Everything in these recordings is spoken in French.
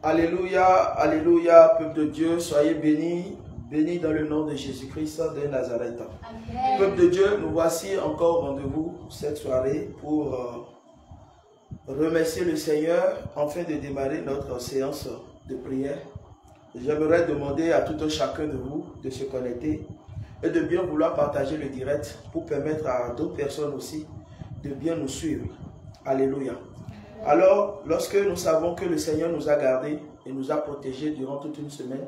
Alléluia, alléluia, peuple de Dieu, soyez bénis, bénis dans le nom de Jésus-Christ de Nazareth. Amen. Peuple de Dieu, nous voici encore au rendez-vous cette soirée pour remercier le Seigneur afin de démarrer notre séance de prière. J'aimerais demander à tout un chacun de vous de se connecter et de bien vouloir partager le direct pour permettre à d'autres personnes aussi de bien nous suivre. Alléluia. Alors, lorsque nous savons que le Seigneur nous a gardés et nous a protégés durant toute une semaine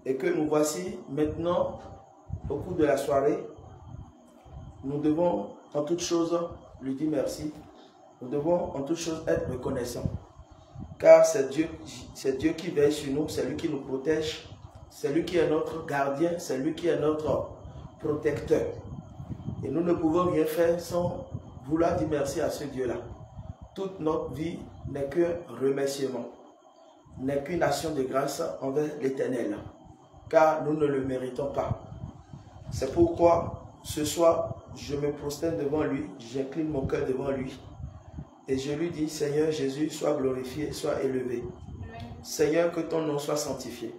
et que nous voici maintenant au cours de la soirée, nous devons en toute chose lui dire merci. Nous devons en toute chose être reconnaissants. Car c'est Dieu qui veille sur nous, c'est lui qui nous protège, c'est lui qui est notre gardien, c'est lui qui est notre protecteur. Et nous ne pouvons rien faire sans vouloir dire merci à ce Dieu-là. Toute notre vie n'est qu'un remerciement, n'est qu'une action de grâce envers l'Éternel, car nous ne le méritons pas. C'est pourquoi ce soir, je me prosterne devant lui, j'incline mon cœur devant lui, et je lui dis, Seigneur Jésus, sois glorifié, sois élevé. Seigneur, que ton nom soit sanctifié,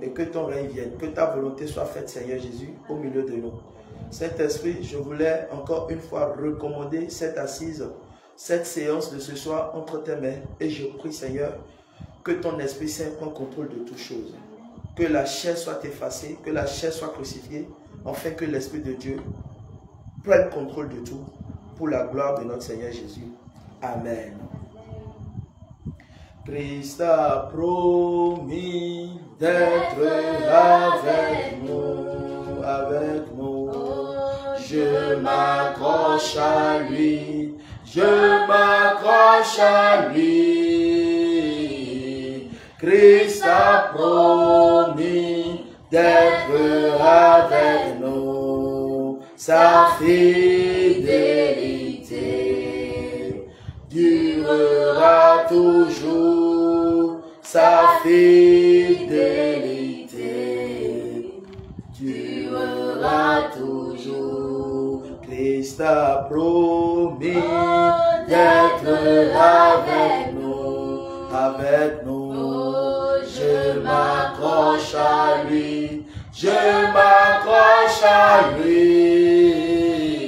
et que ton règne vienne, que ta volonté soit faite, Seigneur Jésus, au milieu de nous. Saint-Esprit, je voulais encore une fois recommander cette assise, cette séance de ce soir entre tes mains, et je prie, Seigneur, que ton Esprit Saint prenne contrôle de toutes choses. Que la chair soit effacée, que la chair soit crucifiée, afin que l'Esprit de Dieu prenne contrôle de tout, pour la gloire de notre Seigneur Jésus. Amen. Christ a promis d'être avec nous, avec nous. Je m'accroche à lui. Je m'accroche à lui. Christ a promis d'être avec nous. Sa fidélité durera toujours. Sa fidélité durera toujours. Christ a promis d'être avec nous, avec nous. Je m'accroche à lui, je m'accroche à lui.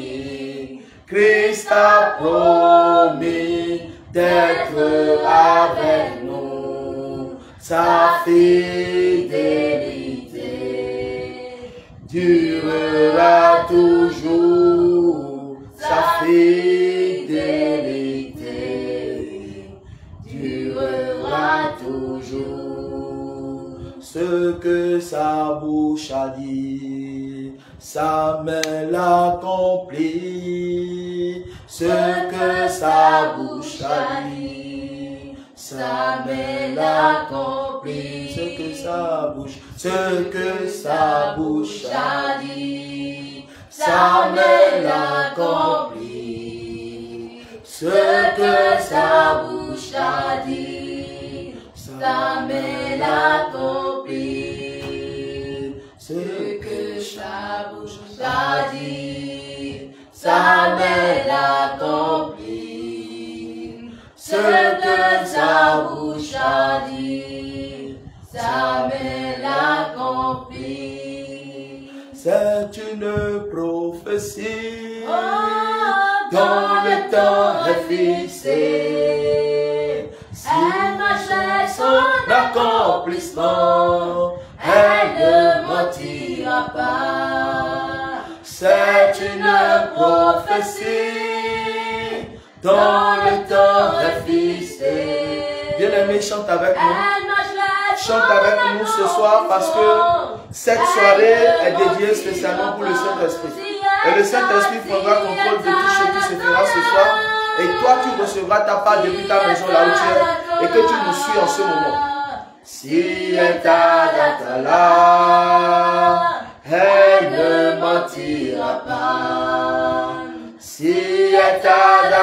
Christ a promis d'être avec nous. Sa fidélité durera toujours. Sa fidélité durera toujours. Ce que sa bouche a dit, sa main l'accomplit. Ce que sa bouche a dit, sa main l'accomplit. Ce que sa bouche a dit, sa main l'accomplit. Ce que sa bouche a dit, sa main l'accomplit. Ce que sa bouche a dit, sa main l'accomplit. Ce que sa bouche a dit, sa main l'accomplit. C'est une prophétie dont le temps est fixé. Elle marche son accomplissement, elle ne mentira pas. C'est une prophétie dont le temps est fixé. Bien-aimés, chante avec nous. Chante avec nous ce soir parce que cette soirée est dédiée spécialement pour le Saint-Esprit. Et le Saint-Esprit prendra contrôle de tout ce qui se fera ce soir. Et toi, tu recevras ta part depuis ta maison là où tu es et que tu nous suis en ce moment. Si elle t'a là, elle ne mentira pas. Si elle t'a là,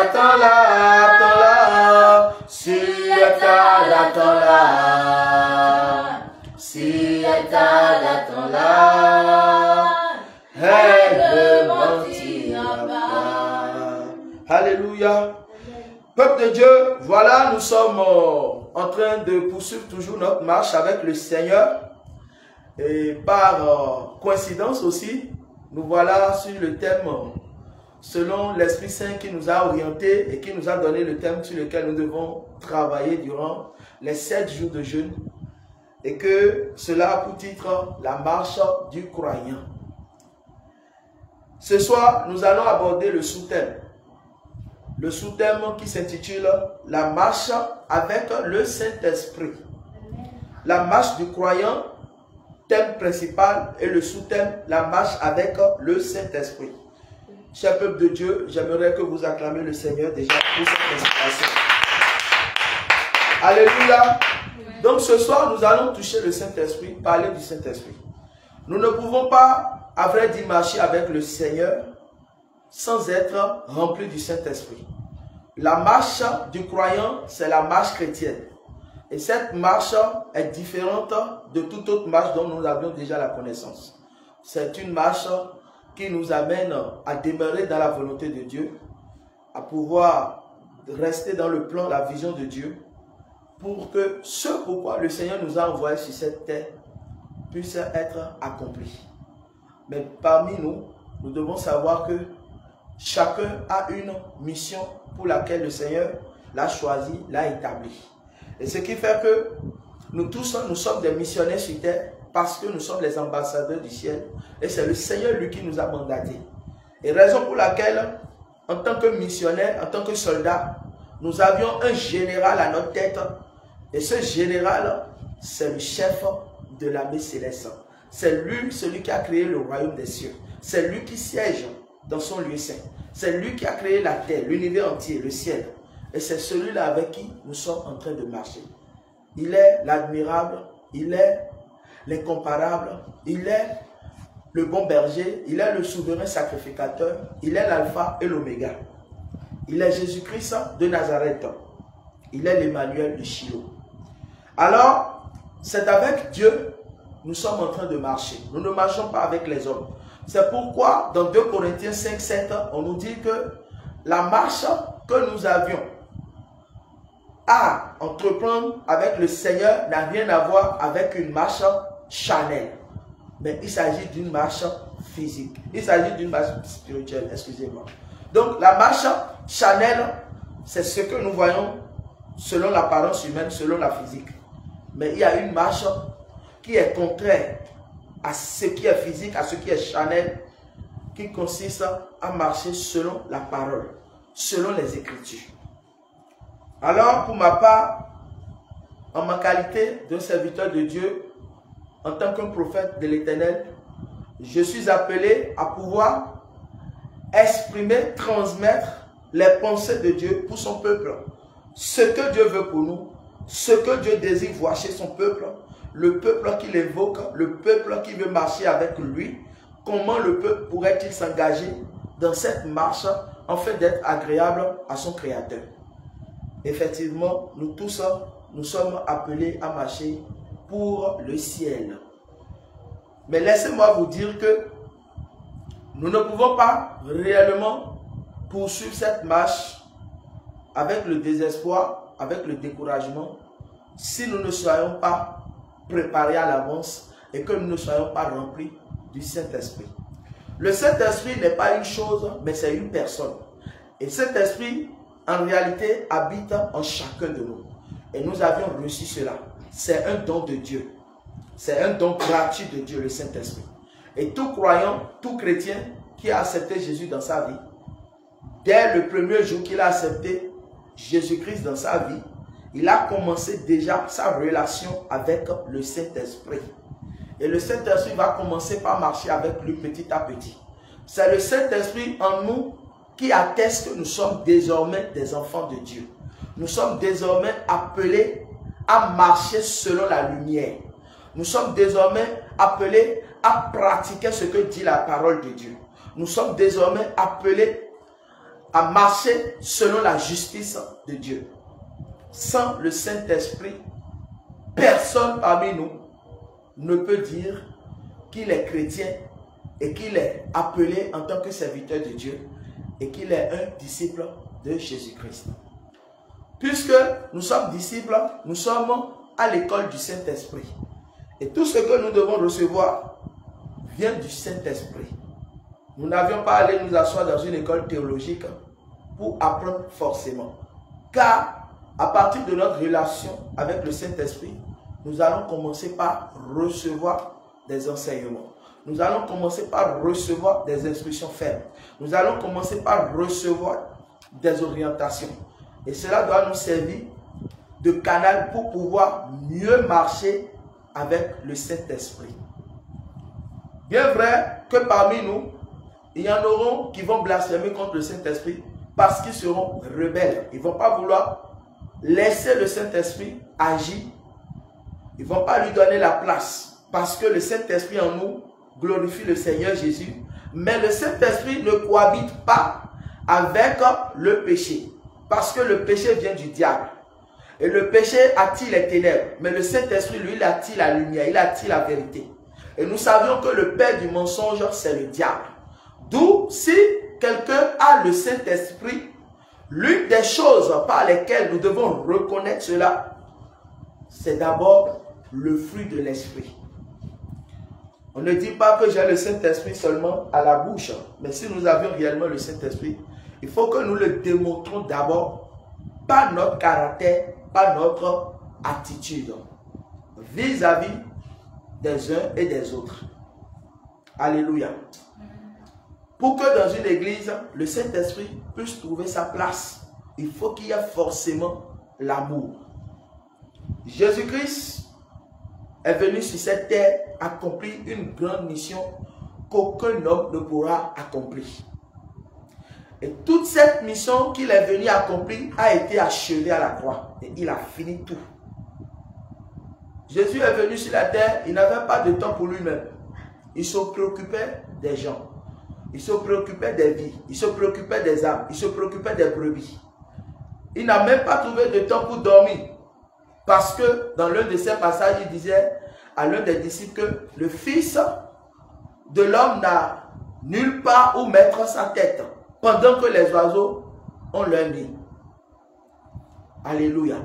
si elle t'a là, si elle t'a là, elle ne mentira pas. Alléluia. Peuple de Dieu, voilà, nous sommes en train de poursuivre toujours notre marche avec le Seigneur. Et par coïncidence aussi, nous voilà sur le thème, selon l'Esprit Saint qui nous a orientés et qui nous a donné le thème sur lequel nous devons travailler durant les 7 jours de jeûne. Et que cela a pour titre la marche du croyant. Ce soir, nous allons aborder le sous-thème. Le sous-thème qui s'intitule la marche avec le Saint-Esprit. La marche du croyant, thème principal, et le sous-thème, la marche avec le Saint-Esprit. Cher peuple de Dieu, j'aimerais que vous acclamiez le Seigneur déjà pour cette inspiration. Alléluia. Donc ce soir, nous allons toucher le Saint-Esprit, parler du Saint-Esprit. Nous ne pouvons pas, à vrai dire, marcher avec le Seigneur sans être remplis du Saint-Esprit. La marche du croyant, c'est la marche chrétienne. Et cette marche est différente de toute autre marche dont nous avions déjà la connaissance. C'est une marche qui nous amène à demeurer dans la volonté de Dieu, à pouvoir rester dans le plan, la vision de Dieu, pour que ce pourquoi le Seigneur nous a envoyés sur cette terre puisse être accompli. Mais parmi nous, nous devons savoir que chacun a une mission pour laquelle le Seigneur l'a choisi, l'a établi. Et ce qui fait que nous tous, nous sommes des missionnaires sur terre parce que nous sommes les ambassadeurs du ciel. Et c'est le Seigneur, lui, qui nous a mandatés. Et raison pour laquelle, en tant que missionnaire, en tant que soldat, nous avions un général à notre tête. Et ce général, c'est le chef de l'armée céleste. C'est lui, celui qui a créé le royaume des cieux. C'est lui qui siège dans son lieu saint. C'est lui qui a créé la terre, l'univers entier, le ciel. Et c'est celui-là avec qui nous sommes en train de marcher. Il est l'admirable, il est l'incomparable, il est le bon berger, il est le souverain sacrificateur, il est l'alpha et l'oméga. Il est Jésus-Christ de Nazareth. Il est l'Emmanuel de Shiloh. Alors, c'est avec Dieu nous sommes en train de marcher. Nous ne marchons pas avec les hommes. C'est pourquoi, dans 2 Corinthiens 5, 7, on nous dit que la marche que nous avions à entreprendre avec le Seigneur n'a rien à voir avec une marche charnelle. Mais il s'agit d'une marche physique. Il s'agit d'une marche spirituelle, excusez-moi. Donc, la marche charnelle, c'est ce que nous voyons selon l'apparence humaine, selon la physique. Mais il y a une marche qui est contraire à ce qui est physique, à ce qui est charnel, qui consiste à marcher selon la parole, selon les Écritures. Alors, pour ma part, en ma qualité de serviteur de Dieu, en tant qu'un prophète de l'Éternel, je suis appelé à pouvoir exprimer, transmettre les pensées de Dieu pour son peuple. Ce que Dieu veut pour nous, ce que Dieu désire voir chez son peuple, le peuple qu'il évoque, le peuple qui veut marcher avec lui, comment le peuple pourrait-il s'engager dans cette marche en fait d'être agréable à son Créateur. Effectivement, nous tous, nous sommes appelés à marcher pour le ciel. Mais laissez-moi vous dire que nous ne pouvons pas réellement poursuivre cette marche avec le désespoir, avec le découragement, si nous ne soyons pas préparés à l'avance et que nous ne soyons pas remplis du Saint-Esprit. Le Saint-Esprit n'est pas une chose, mais c'est une personne. Et cet esprit, en réalité, habite en chacun de nous. Et nous avions reçu cela. C'est un don de Dieu. C'est un don gratuit de Dieu, le Saint-Esprit. Et tout croyant, tout chrétien qui a accepté Jésus dans sa vie, dès le premier jour qu'il a accepté Jésus-Christ dans sa vie, il a commencé déjà sa relation avec le Saint-Esprit. Et le Saint-Esprit va commencer par marcher avec lui petit à petit. C'est le Saint-Esprit en nous qui atteste que nous sommes désormais des enfants de Dieu. Nous sommes désormais appelés à marcher selon la lumière. Nous sommes désormais appelés à pratiquer ce que dit la parole de Dieu. Nous sommes désormais appelés à marcher selon la justice de Dieu. Sans le Saint-Esprit, personne parmi nous ne peut dire qu'il est chrétien et qu'il est appelé en tant que serviteur de Dieu et qu'il est un disciple de Jésus-Christ. Puisque nous sommes disciples, nous sommes à l'école du Saint-Esprit. Et tout ce que nous devons recevoir vient du Saint-Esprit. Nous n'avions pas à aller nous asseoir dans une école théologique pour apprendre forcément. Car à partir de notre relation avec le Saint-Esprit, nous allons commencer par recevoir des enseignements. Nous allons commencer par recevoir des instructions fermes. Nous allons commencer par recevoir des orientations. Et cela doit nous servir de canal pour pouvoir mieux marcher avec le Saint-Esprit. Bien vrai que parmi nous, il y en aura qui vont blasphémer contre le Saint-Esprit parce qu'ils seront rebelles. Ils ne vont pas vouloir laisser le Saint-Esprit agir. Ils ne vont pas lui donner la place parce que le Saint-Esprit en nous glorifie le Seigneur Jésus. Mais le Saint-Esprit ne cohabite pas avec le péché parce que le péché vient du diable. Et le péché attire les ténèbres. Mais le Saint-Esprit, lui, il attire la lumière, il attire la vérité. Et nous savions que le père du mensonge, c'est le diable. D'où, si quelqu'un a le Saint-Esprit, l'une des choses par lesquelles nous devons reconnaître cela, c'est d'abord le fruit de l'esprit. On ne dit pas que j'ai le Saint-Esprit seulement à la bouche. Mais si nous avions réellement le Saint-Esprit, il faut que nous le démontrons d'abord par notre caractère, par notre attitude vis-à-vis des uns et des autres. Alléluia. Pour que dans une église, le Saint-Esprit puisse trouver sa place, il faut qu'il y ait forcément l'amour. Jésus-Christ est venu sur cette terre accomplir une grande mission qu'aucun homme ne pourra accomplir. Et toute cette mission qu'il est venu accomplir a été achevée à la croix. Et il a fini tout. Jésus est venu sur la terre, il n'avait pas de temps pour lui-même. Il se préoccupait des gens. Il se préoccupait des vies. Il se préoccupait des âmes. Il se préoccupait des brebis. Il n'a même pas trouvé de temps pour dormir. Parce que dans l'un de ses passages, il disait à l'un des disciples que le Fils de l'homme n'a nulle part où mettre sa tête, pendant que les oiseaux ont leur nid. Alléluia.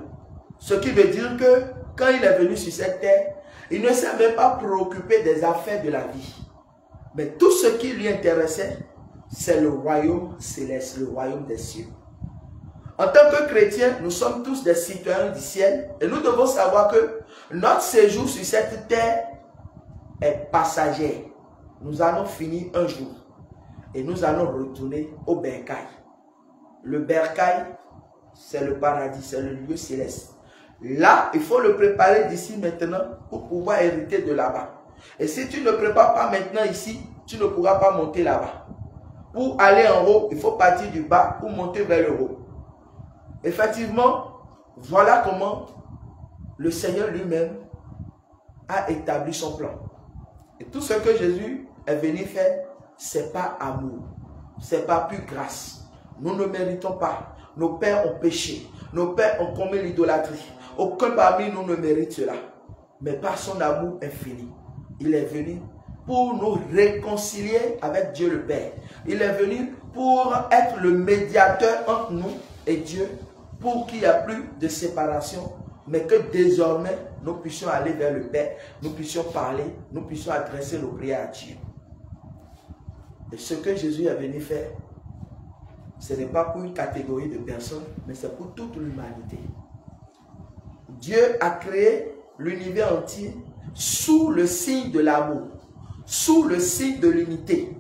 Ce qui veut dire que quand il est venu sur cette terre, il ne s'est même pas préoccupé des affaires de la vie. Mais tout ce qui lui intéressait, c'est le royaume céleste, le royaume des cieux. En tant que chrétiens, nous sommes tous des citoyens du ciel et nous devons savoir que notre séjour sur cette terre est passager. Nous allons finir un jour et nous allons retourner au bercail. Le bercail, c'est le paradis, c'est le lieu céleste. Là, il faut le préparer d'ici maintenant pour pouvoir hériter de là-bas. Et si tu ne prépares pas maintenant ici, tu ne pourras pas monter là-bas. Pour aller en haut, il faut partir du bas pour monter vers le haut. Effectivement, voilà comment le Seigneur lui-même a établi son plan. Et tout ce que Jésus est venu faire, c'est pas amour, c'est pas pure grâce. Nous ne méritons pas. Nos pères ont péché, nos pères ont commis l'idolâtrie. Aucun parmi nous ne mérite cela. Mais par son amour infini, il est venu pour nous réconcilier avec Dieu le Père. Il est venu pour être le médiateur entre nous et Dieu, pour qu'il n'y ait plus de séparation, mais que désormais nous puissions aller vers le Père, nous puissions parler, nous puissions adresser nos prières à Dieu. Et ce que Jésus est venu faire, ce n'est pas pour une catégorie de personnes, mais c'est pour toute l'humanité. Dieu a créé l'univers entier sous le signe de l'amour, sous le signe de l'unité.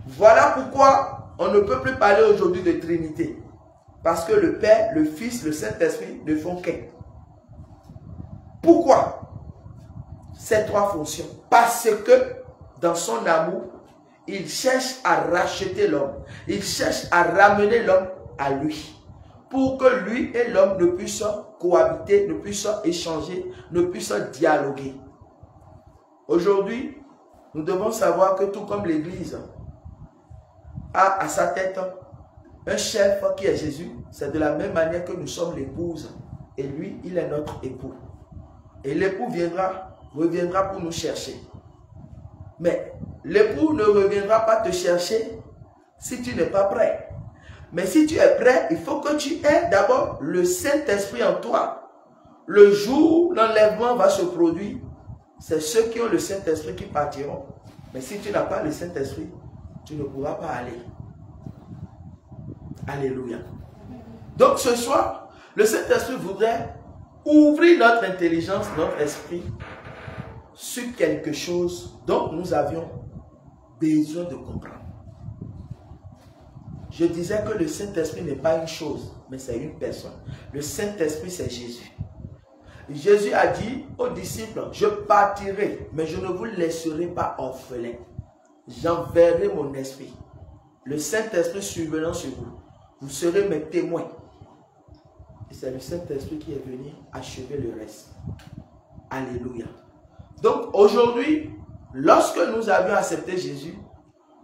Voilà pourquoi on ne peut plus parler aujourd'hui de Trinité. Parce que le Père, le Fils, le Saint-Esprit ne font qu'un. Pourquoi ces trois fonctions? Parce que dans son amour, il cherche à racheter l'homme. Il cherche à ramener l'homme à lui. Pour que lui et l'homme ne puissent cohabiter, ne puissent échanger, ne puissent dialoguer. Aujourd'hui, nous devons savoir que tout comme l'Église a à sa tête un chef qui est Jésus, c'est de la même manière que nous sommes l'épouse. Et lui, il est notre époux. Et l'époux reviendra pour nous chercher. Mais l'époux ne reviendra pas te chercher si tu n'es pas prêt. Mais si tu es prêt, il faut que tu aies d'abord le Saint-Esprit en toi. Le jour où l'enlèvement va se produire, c'est ceux qui ont le Saint-Esprit qui partiront. Mais si tu n'as pas le Saint-Esprit, tu ne pourras pas aller. Alléluia. Donc ce soir, le Saint-Esprit voudrait ouvrir notre intelligence, notre esprit sur quelque chose dont nous avions besoin de comprendre. Je disais que le Saint-Esprit n'est pas une chose, mais c'est une personne. Le Saint-Esprit, c'est Jésus. Jésus a dit aux disciples, je partirai, mais je ne vous laisserai pas orphelins. J'enverrai mon esprit. Le Saint-Esprit survenant sur vous. Vous serez mes témoins. Et c'est le Saint-Esprit qui est venu achever le reste. Alléluia. Donc aujourd'hui, lorsque nous avions accepté Jésus,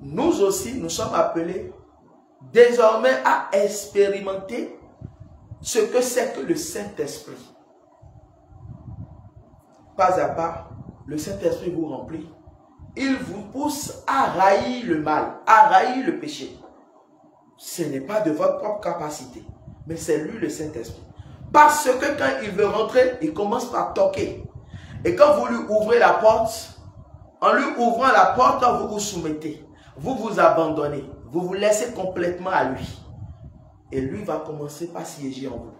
nous aussi, nous sommes appelés désormais à expérimenter ce que c'est que le Saint-Esprit. Pas à pas, le Saint-Esprit vous remplit. Il vous pousse à raïr le mal, à raïr le péché. Ce n'est pas de votre propre capacité, mais c'est lui le Saint-Esprit. Parce que quand il veut rentrer, il commence par toquer. Et quand vous lui ouvrez la porte, en lui ouvrant la porte, vous vous soumettez. Vous vous abandonnez. Vous vous laissez complètement à lui. Et lui va commencer par siéger en vous.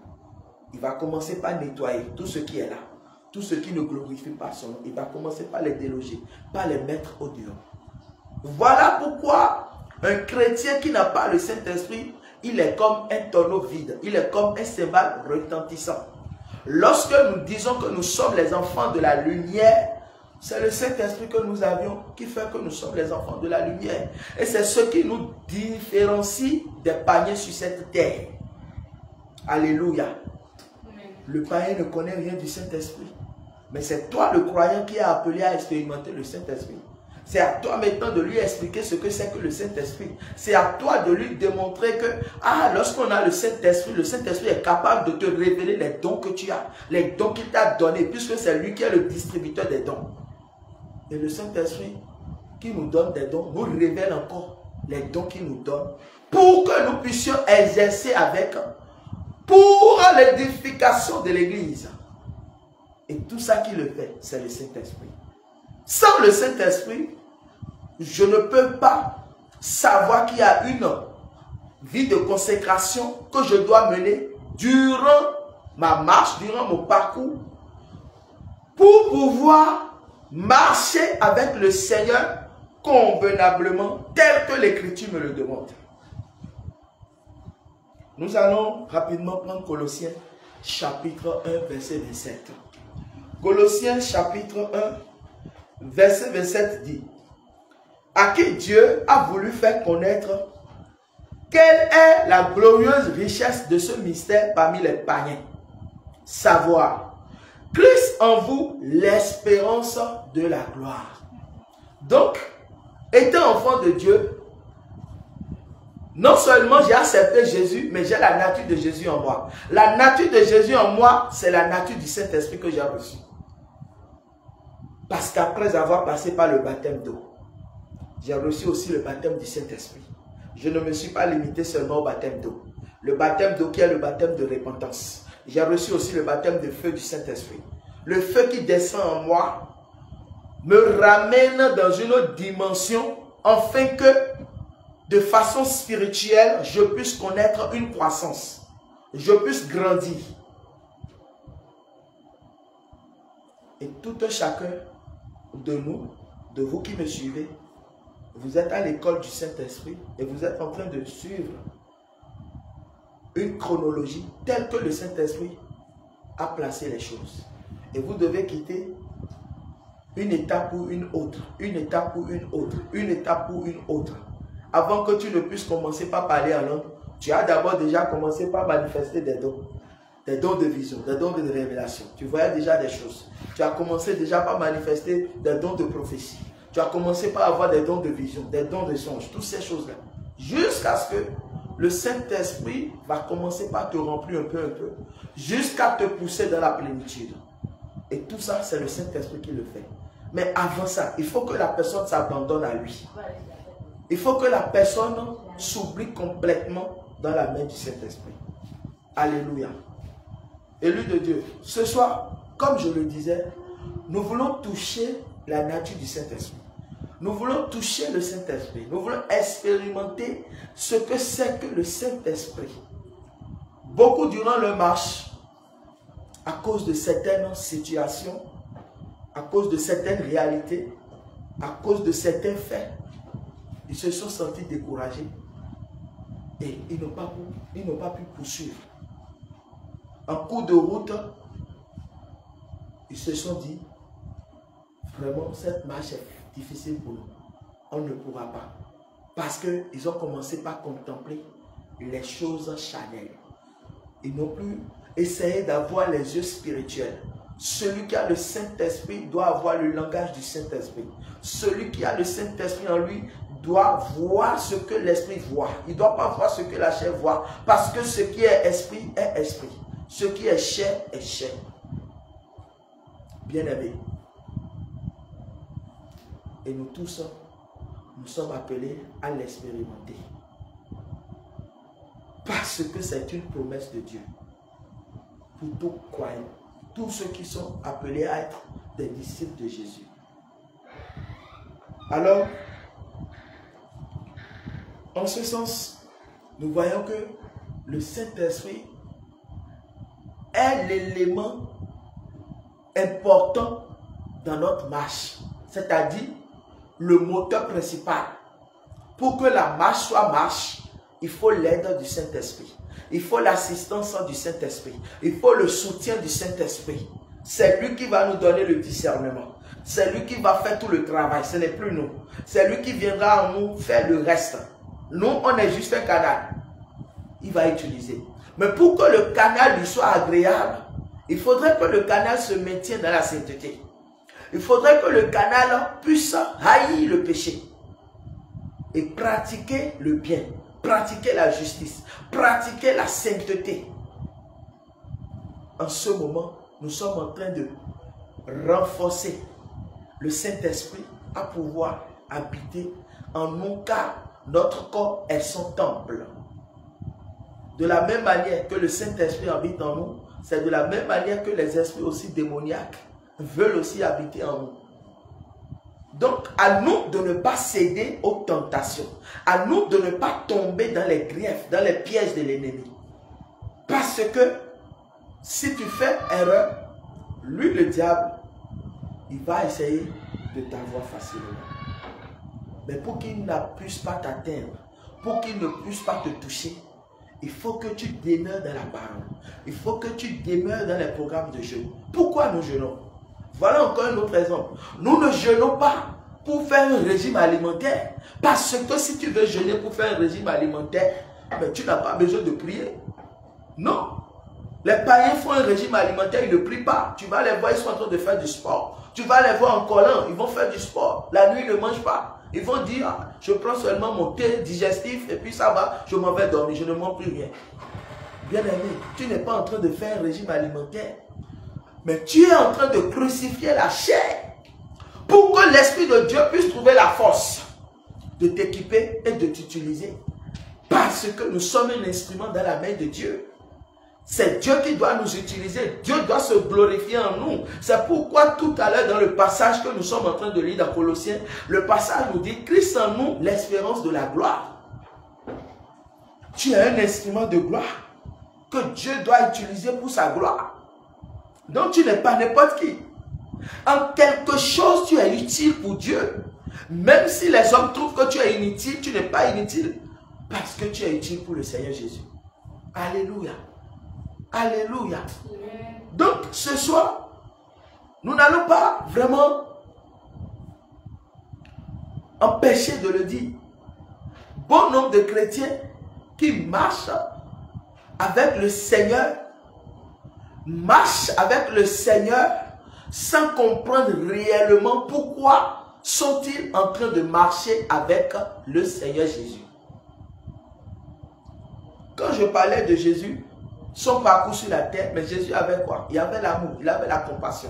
Il va commencer par nettoyer tout ce qui est là. Tout ce qui ne glorifie pas son nom. Il va commencer par les déloger, par les mettre au dehors. Voilà pourquoi un chrétien qui n'a pas le Saint-Esprit, il est comme un tonneau vide. Il est comme un cymbale retentissant. Lorsque nous disons que nous sommes les enfants de la lumière, c'est le Saint-Esprit que nous avions qui fait que nous sommes les enfants de la lumière. Et c'est ce qui nous différencie des païens sur cette terre. Alléluia. Le païen ne connaît rien du Saint-Esprit. Mais c'est toi le croyant qui est appelé à expérimenter le Saint-Esprit. C'est à toi maintenant de lui expliquer ce que c'est que le Saint-Esprit. C'est à toi de lui démontrer que, lorsqu'on a le Saint-Esprit est capable de te révéler les dons que tu as, les dons qu'il t'a donnés, puisque c'est lui qui est le distributeur des dons. Et le Saint-Esprit qui nous donne des dons, nous révèle encore les dons qu'il nous donne, pour que nous puissions exercer avec, pour l'édification de l'Église. Et tout ça qui le fait, c'est le Saint-Esprit. Sans le Saint-Esprit, je ne peux pas savoir qu'il y a une vie de consécration que je dois mener durant ma marche, durant mon parcours, pour pouvoir marcher avec le Seigneur convenablement, tel que l'Écriture me le demande. Nous allons rapidement prendre Colossiens chapitre 1, verset 27. Colossiens chapitre 1, verset 27 dit: à qui Dieu a voulu faire connaître quelle est la glorieuse richesse de ce mystère parmi les païens, savoir Christ en vous, l'espérance de la gloire. Donc, étant enfant de Dieu, non seulement j'ai accepté Jésus, mais j'ai la nature de Jésus en moi. La nature de Jésus en moi, c'est la nature du Saint-Esprit que j'ai reçu. Parce qu'après avoir passé par le baptême d'eau, j'ai reçu aussi le baptême du Saint-Esprit. Je ne me suis pas limité seulement au baptême d'eau. Le baptême d'eau qui est le baptême de repentance. J'ai reçu aussi le baptême de feu du Saint-Esprit. Le feu qui descend en moi me ramène dans une autre dimension, afin que de façon spirituelle, je puisse connaître une croissance. Je puisse grandir. Et tout un chacun de nous, de vous qui me suivez, vous êtes à l'école du Saint-Esprit et vous êtes en train de suivre une chronologie telle que le Saint-Esprit a placé les choses. Et vous devez quitter une étape pour une autre, une étape pour une autre, une étape pour une autre. Avant que tu ne puisses commencer par parler en langue, tu as d'abord déjà commencé par manifester des dons de vision, des dons de révélation. Tu voyais déjà des choses. Tu as commencé déjà par manifester des dons de prophétie. Tu as commencé par avoir des dons de vision, des dons de songe, toutes ces choses-là. Jusqu'à ce que le Saint-Esprit va commencer par te remplir un peu, jusqu'à te pousser dans la plénitude. Et tout ça, c'est le Saint-Esprit qui le fait. Mais avant ça, il faut que la personne s'abandonne à lui. Il faut que la personne s'oublie complètement dans la main du Saint-Esprit. Alléluia. Élus de Dieu, ce soir, comme je le disais, nous voulons toucher la nature du Saint-Esprit. Nous voulons toucher le Saint-Esprit. Nous voulons expérimenter ce que c'est que le Saint-Esprit. Beaucoup durant leur marche, à cause de certaines situations, à cause de certaines réalités, à cause de certains faits, ils se sont sentis découragés et ils n'ont pas pu poursuivre. En cours de route, ils se sont dit, vraiment cette marche est difficile pour nous. On ne pourra pas. Parce qu'ils ont commencé par contempler les choses charnelles. Ils n'ont plus essayé d'avoir les yeux spirituels. Celui qui a le Saint-Esprit doit avoir le langage du Saint-Esprit. Celui qui a le Saint-Esprit en lui doit voir ce que l'Esprit voit. Il ne doit pas voir ce que la chair voit. Parce que ce qui est esprit est esprit. Ce qui est chair est chair. Bien-aimés. Et nous tous, nous sommes appelés à l'expérimenter. Parce que c'est une promesse de Dieu. Pour tout croyant. Tous ceux qui sont appelés à être des disciples de Jésus. Alors, en ce sens, nous voyons que le Saint-Esprit est l'élément important dans notre marche. C'est-à-dire le moteur principal. Pour que la marche soit marche, il faut l'aide du Saint-Esprit. Il faut l'assistance du Saint-Esprit. Il faut le soutien du Saint-Esprit. C'est lui qui va nous donner le discernement. C'est lui qui va faire tout le travail. Ce n'est plus nous. C'est lui qui viendra en nous faire le reste. Nous, on est juste un canal. Il va utiliser. Mais pour que le canal lui soit agréable, il faudrait que le canal se maintienne dans la sainteté. Il faudrait que le canal puisse haïr le péché et pratiquer le bien, pratiquer la justice, pratiquer la sainteté. En ce moment, nous sommes en train de renforcer le Saint-Esprit à pouvoir habiter en nous, car notre corps est son temple. De la même manière que le Saint-Esprit habite en nous, c'est de la même manière que les esprits aussi démoniaques veulent aussi habiter en nous. Donc, à nous de ne pas céder aux tentations. À nous de ne pas tomber dans les griefs, dans les pièges de l'ennemi. Parce que si tu fais erreur, lui, le diable, il va essayer de t'avoir facilement. Mais pour qu'il ne puisse pas t'atteindre, pour qu'il ne puisse pas te toucher, il faut que tu demeures dans la parole. Il faut que tu demeures dans les programmes de jeûne. Pourquoi nous jeûnons? Voilà encore un autre exemple. Nous ne jeûnons pas pour faire un régime alimentaire. Parce que si tu veux jeûner pour faire un régime alimentaire, mais tu n'as pas besoin de prier. Non. Les païens font un régime alimentaire, ils ne prient pas. Tu vas les voir, ils sont en train de faire du sport. Tu vas les voir en collant, ils vont faire du sport. La nuit, ils ne mangent pas. Ils vont dire, ah, je prends seulement mon thé digestif et puis ça va, je m'en vais dormir, je ne mange plus rien. Bien aimé, tu n'es pas en train de faire un régime alimentaire. Mais tu es en train de crucifier la chair pour que l'Esprit de Dieu puisse trouver la force de t'équiper et de t'utiliser. Parce que nous sommes un instrument dans la main de Dieu. C'est Dieu qui doit nous utiliser. Dieu doit se glorifier en nous. C'est pourquoi tout à l'heure dans le passage que nous sommes en train de lire dans Colossiens, le passage nous dit Christ en nous, l'espérance de la gloire. Tu es un instrument de gloire que Dieu doit utiliser pour sa gloire. Donc tu n'es pas n'importe qui. En quelque chose tu es utile pour Dieu. Même si les hommes trouvent que tu es inutile, tu n'es pas inutile. Parce que tu es utile pour le Seigneur Jésus. Alléluia. Alléluia. Donc ce soir, nous n'allons pas vraiment empêcher de le dire. Bon nombre de chrétiens qui marchent avec le Seigneur, marchent avec le Seigneur sans comprendre réellement pourquoi sont-ils en train de marcher avec le Seigneur Jésus. Quand je parlais de Jésus, son parcours sur la terre, mais Jésus avait quoi? Il avait l'amour, il avait la compassion.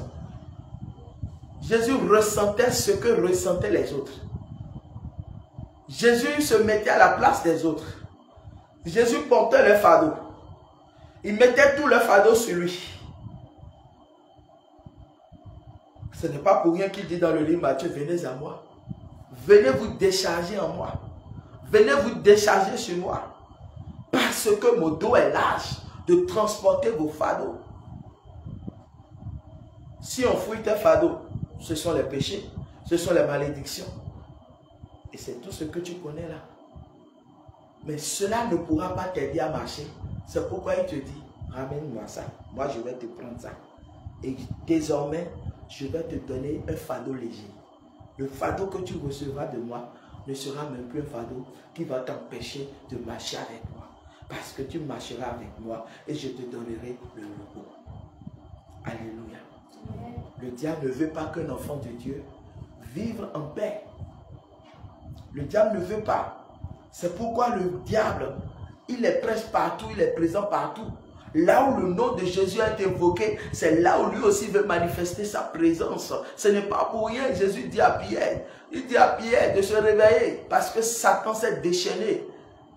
Jésus ressentait ce que ressentaient les autres. Jésus se mettait à la place des autres. Jésus portait le fardeau. Il mettait tout le fardeau sur lui. Ce n'est pas pour rien qu'il dit dans le livre Matthieu, venez à moi. Venez vous décharger en moi. Venez vous décharger sur moi. Parce que mon dos est large de transporter vos fardeaux. Si on fouille tes fardeaux, ce sont les péchés, ce sont les malédictions. Et c'est tout ce que tu connais là. Mais cela ne pourra pas t'aider à marcher. C'est pourquoi il te dit, ramène-moi ça. Moi, je vais te prendre ça. Et désormais, je vais te donner un fardeau léger. Le fardeau que tu recevras de moi ne sera même plus un fardeau qui va t'empêcher de marcher avec moi. Parce que tu marcheras avec moi et je te donnerai le repos. Alléluia. Le diable ne veut pas qu'un enfant de Dieu vive en paix. Le diable ne veut pas. C'est pourquoi le diable, il est presque partout, il est présent partout. Là où le nom de Jésus a été invoqué, c'est là où lui aussi veut manifester sa présence. Ce n'est pas pour rien, Jésus dit à Pierre, il dit à Pierre de se réveiller parce que Satan s'est déchaîné.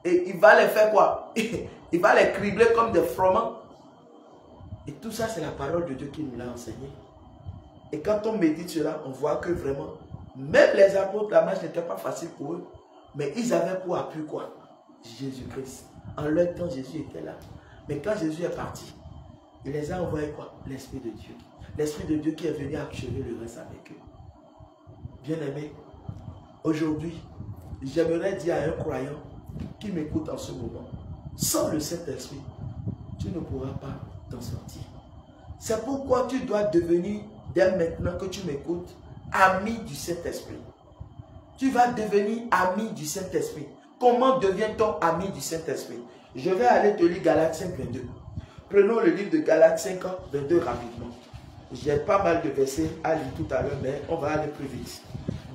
Et il va les faire quoi? Il va les cribler comme des froment. Et tout ça, c'est la parole de Dieu qui nous l'a enseigné. Et quand on médite cela, on voit que vraiment, même les apôtres, la marche n'était pas facile pour eux. Mais ils avaient pour appui quoi? Jésus-Christ. En leur temps, Jésus était là. Mais quand Jésus est parti, il les a envoyés quoi? L'Esprit de Dieu. L'Esprit de Dieu qui est venu achever le reste avec eux. Bien-aimé, aujourd'hui, j'aimerais dire à un croyant qui m'écoute en ce moment, sans le Saint-Esprit, tu ne pourras pas t'en sortir. C'est pourquoi tu dois devenir, dès maintenant que tu m'écoutes, ami du Saint-Esprit. Tu vas devenir ami du Saint-Esprit. Comment devient-on ami du Saint-Esprit? Je vais aller te lire Galates 5, 22. Prenons le livre de Galates 5, 22 rapidement. J'ai pas mal de versets à lire tout à l'heure, mais on va aller plus vite.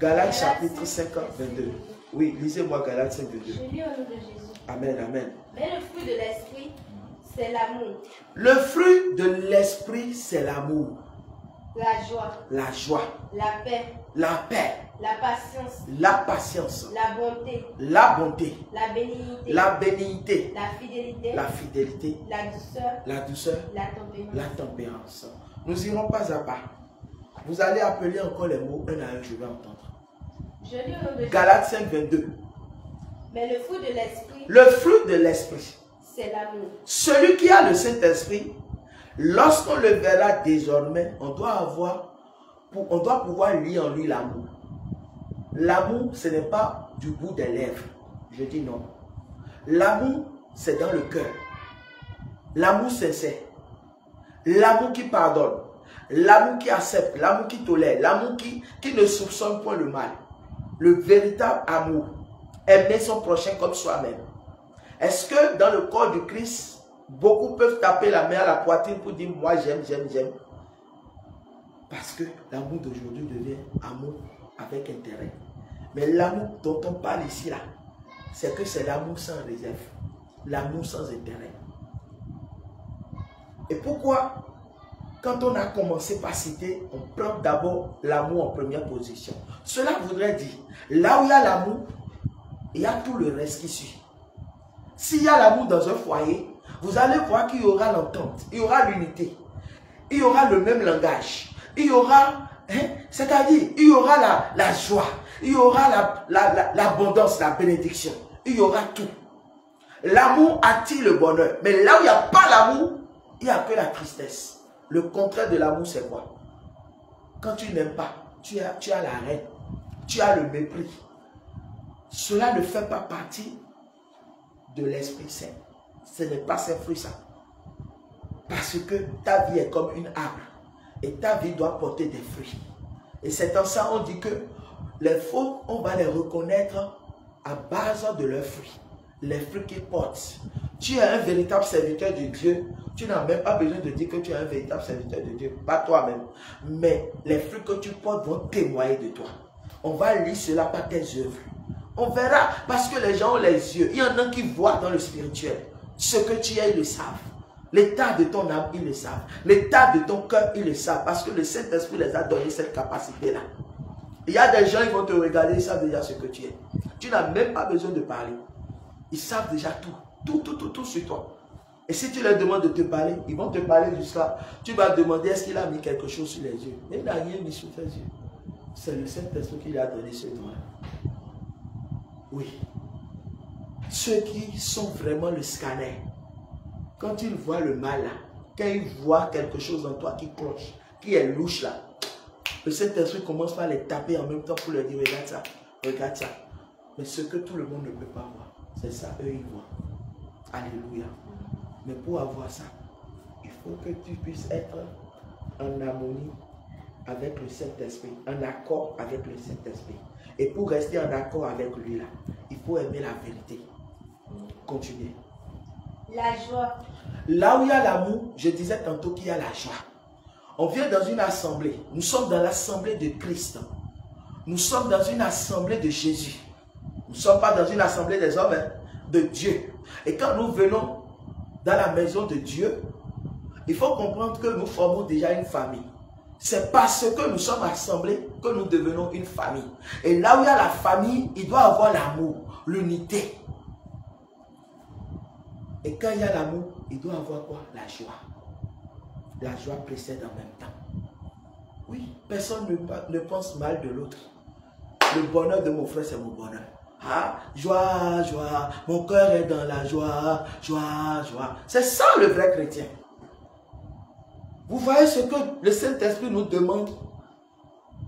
Galates chapitre 5, 22. Oui, lisez-moi Galates 5, 22. Je lis au nom de Jésus. Amen, amen. Mais le fruit de l'esprit, c'est l'amour. Le fruit de l'esprit, c'est l'amour. La joie. La joie. La paix. La paix. La patience. La patience. La bonté. La bonté. La bénignité. La bénignité. La fidélité. La fidélité. La douceur. La douceur. La tempérance. La tempérance. Nous irons pas à pas. Vous allez appeler encore les mots un à un, je vais entendre. Je lis au nom de Galates 5, 22. Mais le fruit de l'esprit. Le fruit de l'esprit. C'est l'amour. Celui qui a le Saint-Esprit, lorsqu'on le verra désormais, on doit pouvoir lire en lui l'amour. L'amour, ce n'est pas du bout des lèvres. Je dis non. L'amour, c'est dans le cœur. L'amour sincère. L'amour qui pardonne. L'amour qui accepte. L'amour qui tolère. L'amour qui ne soupçonne point le mal. Le véritable amour. Aimer son prochain comme soi-même. Est-ce que dans le corps du Christ, beaucoup peuvent taper la main à la poitrine pour dire moi j'aime, j'aime, j'aime? Parce que l'amour d'aujourd'hui devient amour avec intérêt. Mais l'amour dont on parle ici là, c'est que c'est l'amour sans réserve. L'amour sans intérêt. Et pourquoi, quand on a commencé par citer, on prend d'abord l'amour en première position? Cela voudrait dire, là où il y a l'amour, il y a tout le reste qui suit. S'il y a l'amour dans un foyer, vous allez voir qu'il y aura l'entente, il y aura l'unité, il y aura le même langage, il y aura, c'est-à-dire, il y aura la joie, il y aura l'abondance, la bénédiction, il y aura tout. L'amour attire le bonheur, mais là où il n'y a pas l'amour, il n'y a que la tristesse. Le contraire de l'amour, c'est quoi? Quand tu n'aimes pas, tu as la haine, tu as le mépris. Cela ne fait pas partie de l'Esprit Saint. Ce n'est pas ses fruits ça. Parce que ta vie est comme une arbre. Et ta vie doit porter des fruits. Et c'est en ça on dit que les faux, on va les reconnaître à base de leurs fruits. Les fruits qu'ils portent. Tu es un véritable serviteur de Dieu. Tu n'as même pas besoin de dire que tu es un véritable serviteur de Dieu. Pas toi-même. Mais les fruits que tu portes vont témoigner de toi. On va lire cela par tes œuvres. On verra, parce que les gens ont les yeux. Il y en a qui voient dans le spirituel. Ce que tu es, ils le savent. L'état de ton âme, ils le savent. L'état de ton cœur, ils le savent. Parce que le Saint-Esprit les a donné cette capacité-là. Il y a des gens, ils vont te regarder, ils savent déjà ce que tu es. Tu n'as même pas besoin de parler. Ils savent déjà tout. Tout sur toi. Et si tu leur demandes de te parler, ils vont te parler jusqu'à... Tu vas demander est-ce qu'il a mis quelque chose sur les yeux. Mais il n'a rien mis sur tes yeux. C'est le Saint-Esprit qui lui a donné ce don. Oui. Ceux qui sont vraiment le scanner, quand ils voient le mal là, quand ils voient quelque chose en toi qui cloche, qui est louche là, le Saint-Esprit commence par les taper en même temps pour leur dire regarde ça, regarde ça. Mais ce que tout le monde ne peut pas voir, c'est ça, eux ils voient. Alléluia. Mais pour avoir ça, il faut que tu puisses être en harmonie avec le Saint-Esprit, en accord avec le Saint-Esprit. Et pour rester en accord avec lui là, il faut aimer la vérité. Continuez. La joie. Là où il y a l'amour, je disais tantôt qu'il y a la joie. On vient dans une assemblée. Nous sommes dans l'assemblée de Christ. Nous sommes dans une assemblée de Jésus. Nous ne sommes pas dans une assemblée des hommes, hein, de Dieu. Et quand nous venons dans la maison de Dieu, il faut comprendre que nous formons déjà une famille. C'est parce que nous sommes assemblés que nous devenons une famille. Et là où il y a la famille, il doit avoir l'amour, l'unité. Et quand il y a l'amour, il doit avoir quoi? La joie. La joie précède en même temps. Oui, personne ne pense mal de l'autre. Le bonheur de mon frère, c'est mon bonheur. Ah, joie, joie, mon cœur est dans la joie, joie, joie. C'est ça le vrai chrétien. Vous voyez ce que le Saint-Esprit nous demande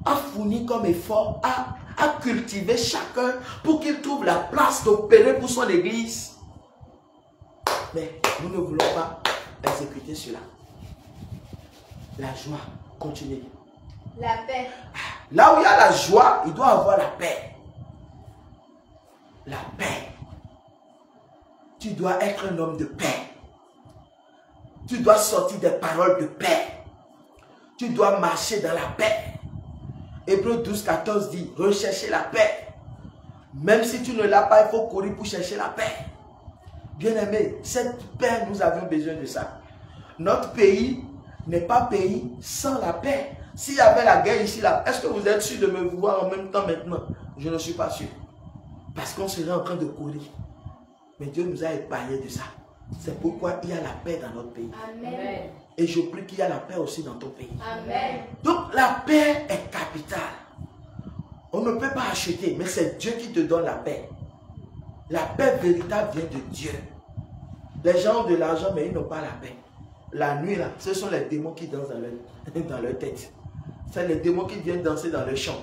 à fournir comme effort, à cultiver chacun pour qu'il trouve la place d'opérer pour son église. Mais nous ne voulons pas exécuter cela. La joie, continuez. La paix. Là où il y a la joie, il doit avoir la paix. La paix. Tu dois être un homme de paix. Tu dois sortir des paroles de paix. Tu dois marcher dans la paix. Hébreux 12, 14 dit, recherchez la paix. Même si tu ne l'as pas, il faut courir pour chercher la paix. Bien-aimé, cette paix, nous avions besoin de ça. Notre pays n'est pas pays sans la paix. S'il y avait la guerre ici, là, est-ce que vous êtes sûr de me voir en même temps maintenant? Je ne suis pas sûr. Parce qu'on serait en train de courir. Mais Dieu nous a épargnés de ça. C'est pourquoi il y a la paix dans notre pays. Amen. Et je prie qu'il y a la paix aussi dans ton pays. Amen. Donc la paix est capitale. On ne peut pas acheter, mais c'est Dieu qui te donne la paix. La paix véritable vient de Dieu. Les gens ont de l'argent, mais ils n'ont pas la paix. La nuit, là, ce sont les démons qui dansent dans leur tête. C'est les démons qui viennent danser dans le champ.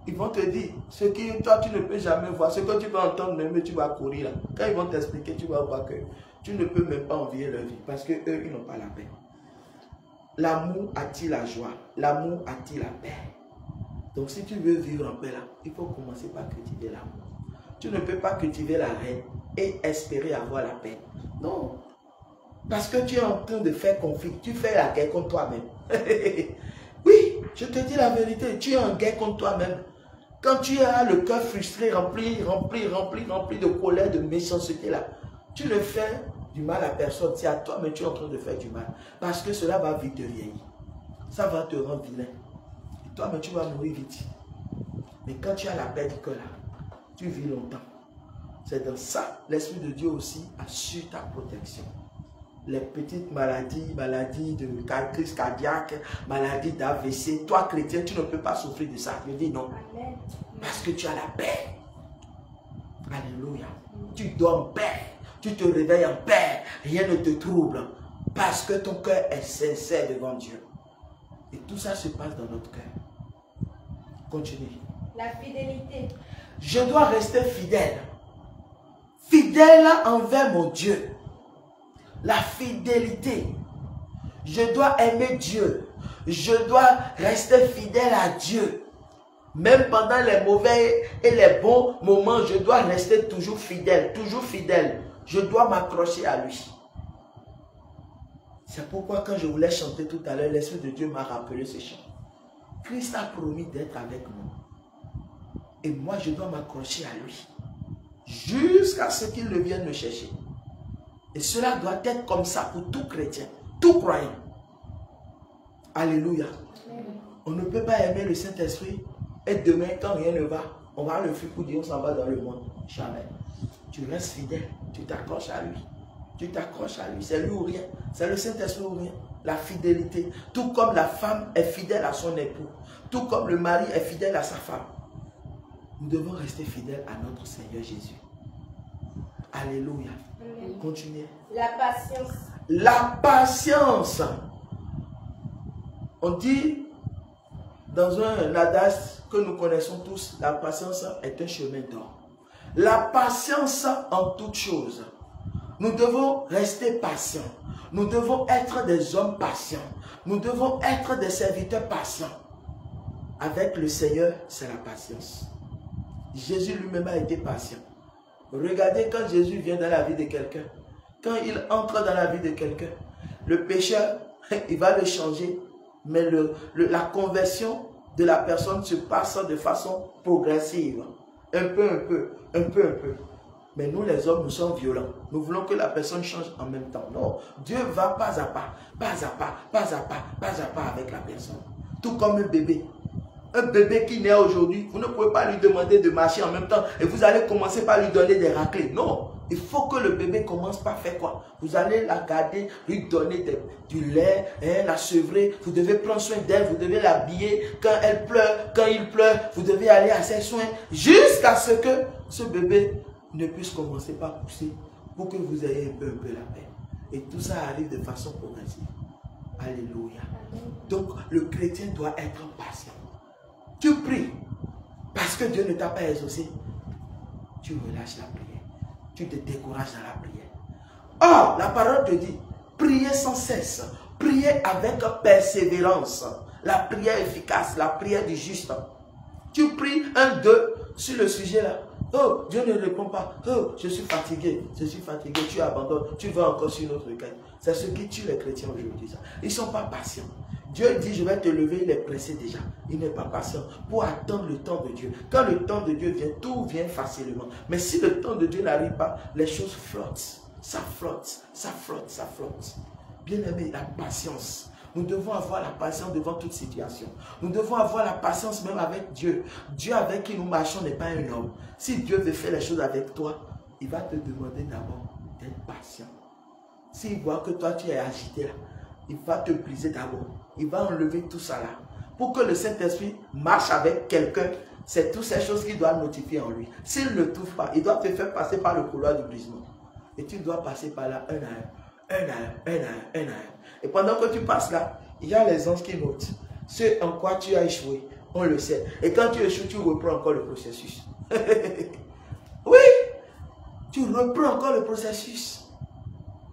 Ils vont te dire, ce que toi tu ne peux jamais voir, ce que tu vas entendre même, tu vas courir là. Quand ils vont t'expliquer, tu vas voir que tu ne peux même pas envier leur vie, parce qu'eux, ils n'ont pas la paix. L'amour attire la joie, l'amour attire la paix. Donc si tu veux vivre en paix là, il faut commencer par cultiver l'amour. Tu ne peux pas cultiver la haine et espérer avoir la paix. Non. Parce que tu es en train de faire conflit, tu fais la guerre contre toi-même. Oui, je te dis la vérité, tu es en guerre contre toi-même. Quand tu as le cœur frustré, rempli de colère, de méchanceté là, tu ne fais du mal à personne, c'est à toi, mais tu es en train de faire du mal. Parce que cela va vite te vieillir. Ça va te rendre vilain. Et toi, mais tu vas mourir vite. Mais quand tu as la paix du cœur là, tu vis longtemps. C'est dans ça, l'Esprit de Dieu aussi assure ta protection. Les petites maladies, maladies de crise cardiaque, maladies d'AVC, toi chrétien, tu ne peux pas souffrir de ça. Je dis non. Amen. Parce que tu as la paix. Alléluia. Tu dors en paix. Tu te réveilles en paix. Rien ne te trouble. Parce que ton cœur est sincère devant Dieu. Et tout ça se passe dans notre cœur. Continue. La fidélité. Je dois rester fidèle. Fidèle envers mon Dieu. La fidélité. Je dois aimer Dieu. Je dois rester fidèle à Dieu. Même pendant les mauvais et les bons moments, je dois rester toujours fidèle. Toujours fidèle. Je dois m'accrocher à lui. C'est pourquoi quand je voulais chanter tout à l'heure, l'Esprit de Dieu m'a rappelé ce chant. Christ a promis d'être avec nous. Et moi, je dois m'accrocher à lui. Jusqu'à ce qu'il ne vienne me chercher. Et cela doit être comme ça pour tout chrétien, tout croyant. Alléluia. On ne peut pas aimer le Saint-Esprit et demain, quand rien ne va, on va le fuir pour dire on s'en va dans le monde. Jamais. Tu restes fidèle. tu t'accroches à lui. Tu t'accroches à lui, c'est lui ou rien. C'est le Saint-Esprit ou rien. La fidélité. Tout comme la femme est fidèle à son époux. Tout comme le mari est fidèle à sa femme. Nous devons rester fidèles à notre Seigneur Jésus. Alléluia. Continuez. La patience. La patience. On dit dans un adage que nous connaissons tous, la patience est un chemin d'or. La patience en toutes choses. Nous devons rester patients. Nous devons être des hommes patients. Nous devons être des serviteurs patients. Avec le Seigneur, c'est la patience. Jésus lui-même a été patient. Regardez quand Jésus vient dans la vie de quelqu'un. Quand il entre dans la vie de quelqu'un, le pécheur, il va le changer. Mais la conversion de la personne se passe de façon progressive. Un peu. Mais nous les hommes, nous sommes violents. Nous voulons que la personne change en même temps. Non, Dieu va pas à pas avec la personne. Tout comme un bébé. Un bébé qui naît aujourd'hui, vous ne pouvez pas lui demander de marcher en même temps et vous allez commencer par lui donner des raclées. Non, il faut que le bébé commence par faire quoi? Vous allez la garder, lui donner du lait, la sevrer. Vous devez prendre soin d'elle, vous devez l'habiller. Quand elle pleure, quand il pleure, vous devez aller à ses soins jusqu'à ce que ce bébé ne puisse commencer par pousser pour que vous ayez un peu la paix. Et tout ça arrive de façon progressive. Alléluia. Donc, le chrétien doit être patient. Tu pries parce que Dieu ne t'a pas exaucé. Tu relâches la prière. Tu te décourages dans la prière. Or, la parole te dit, priez sans cesse. Priez avec persévérance. La prière efficace, la prière du juste. Tu pries 1, 2 sur le sujet là. Oh, Dieu ne répond pas. Oh, je suis fatigué. Tu abandonnes. Tu vas encore sur une autre requête. C'est ce qui tue les chrétiens aujourd'hui. Ils ne sont pas patients. Dieu dit, je vais te lever, il est pressé déjà. Il n'est pas patient pour attendre le temps de Dieu. Quand le temps de Dieu vient, tout vient facilement. Mais si le temps de Dieu n'arrive pas, les choses flottent. Ça flotte. Bien aimé, la patience. Nous devons avoir la patience devant toute situation. Nous devons avoir la patience même avec Dieu. Dieu avec qui nous marchons n'est pas un homme. Si Dieu veut faire les choses avec toi, il va te demander d'abord d'être patient. S'il voit que toi tu es agité là, il va te briser d'abord. Il va enlever tout ça là. Pour que le Saint-Esprit marche avec quelqu'un, c'est toutes ces choses qu'il doit notifier en lui. S'il ne trouve pas, il doit te faire passer par le couloir du brisement. Et tu dois passer par là un à un. Et pendant que tu passes là, il y a les anges qui notent. Ce en quoi tu as échoué, on le sait. Et quand tu échoues, tu reprends encore le processus. Oui, tu reprends encore le processus.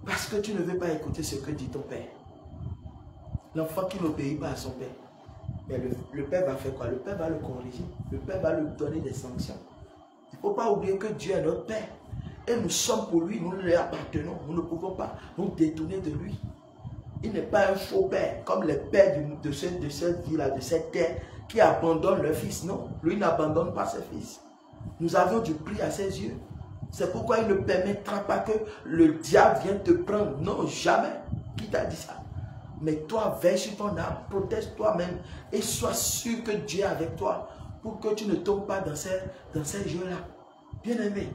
Parce que tu ne veux pas écouter ce que dit ton père. L'enfant qui n'obéit pas à son père. Mais le père va faire quoi? Le père va le corriger. Le père va lui donner des sanctions. Il ne faut pas oublier que Dieu est notre père. Et nous sommes pour lui, nous lui appartenons. Nous ne pouvons pas nous détourner de lui. Il n'est pas un faux père, comme les pères de cette vie-là, de cette terre, qui abandonnent leur fils. Non, lui n'abandonne pas ses fils. Nous avons du prix à ses yeux. C'est pourquoi il ne permettra pas que le diable vienne te prendre. Non, jamais. Qui t'a dit ça? Mais toi, veille sur ton âme, protège toi-même et sois sûr que Dieu est avec toi pour que tu ne tombes pas dans ces jeux-là. Bien-aimé,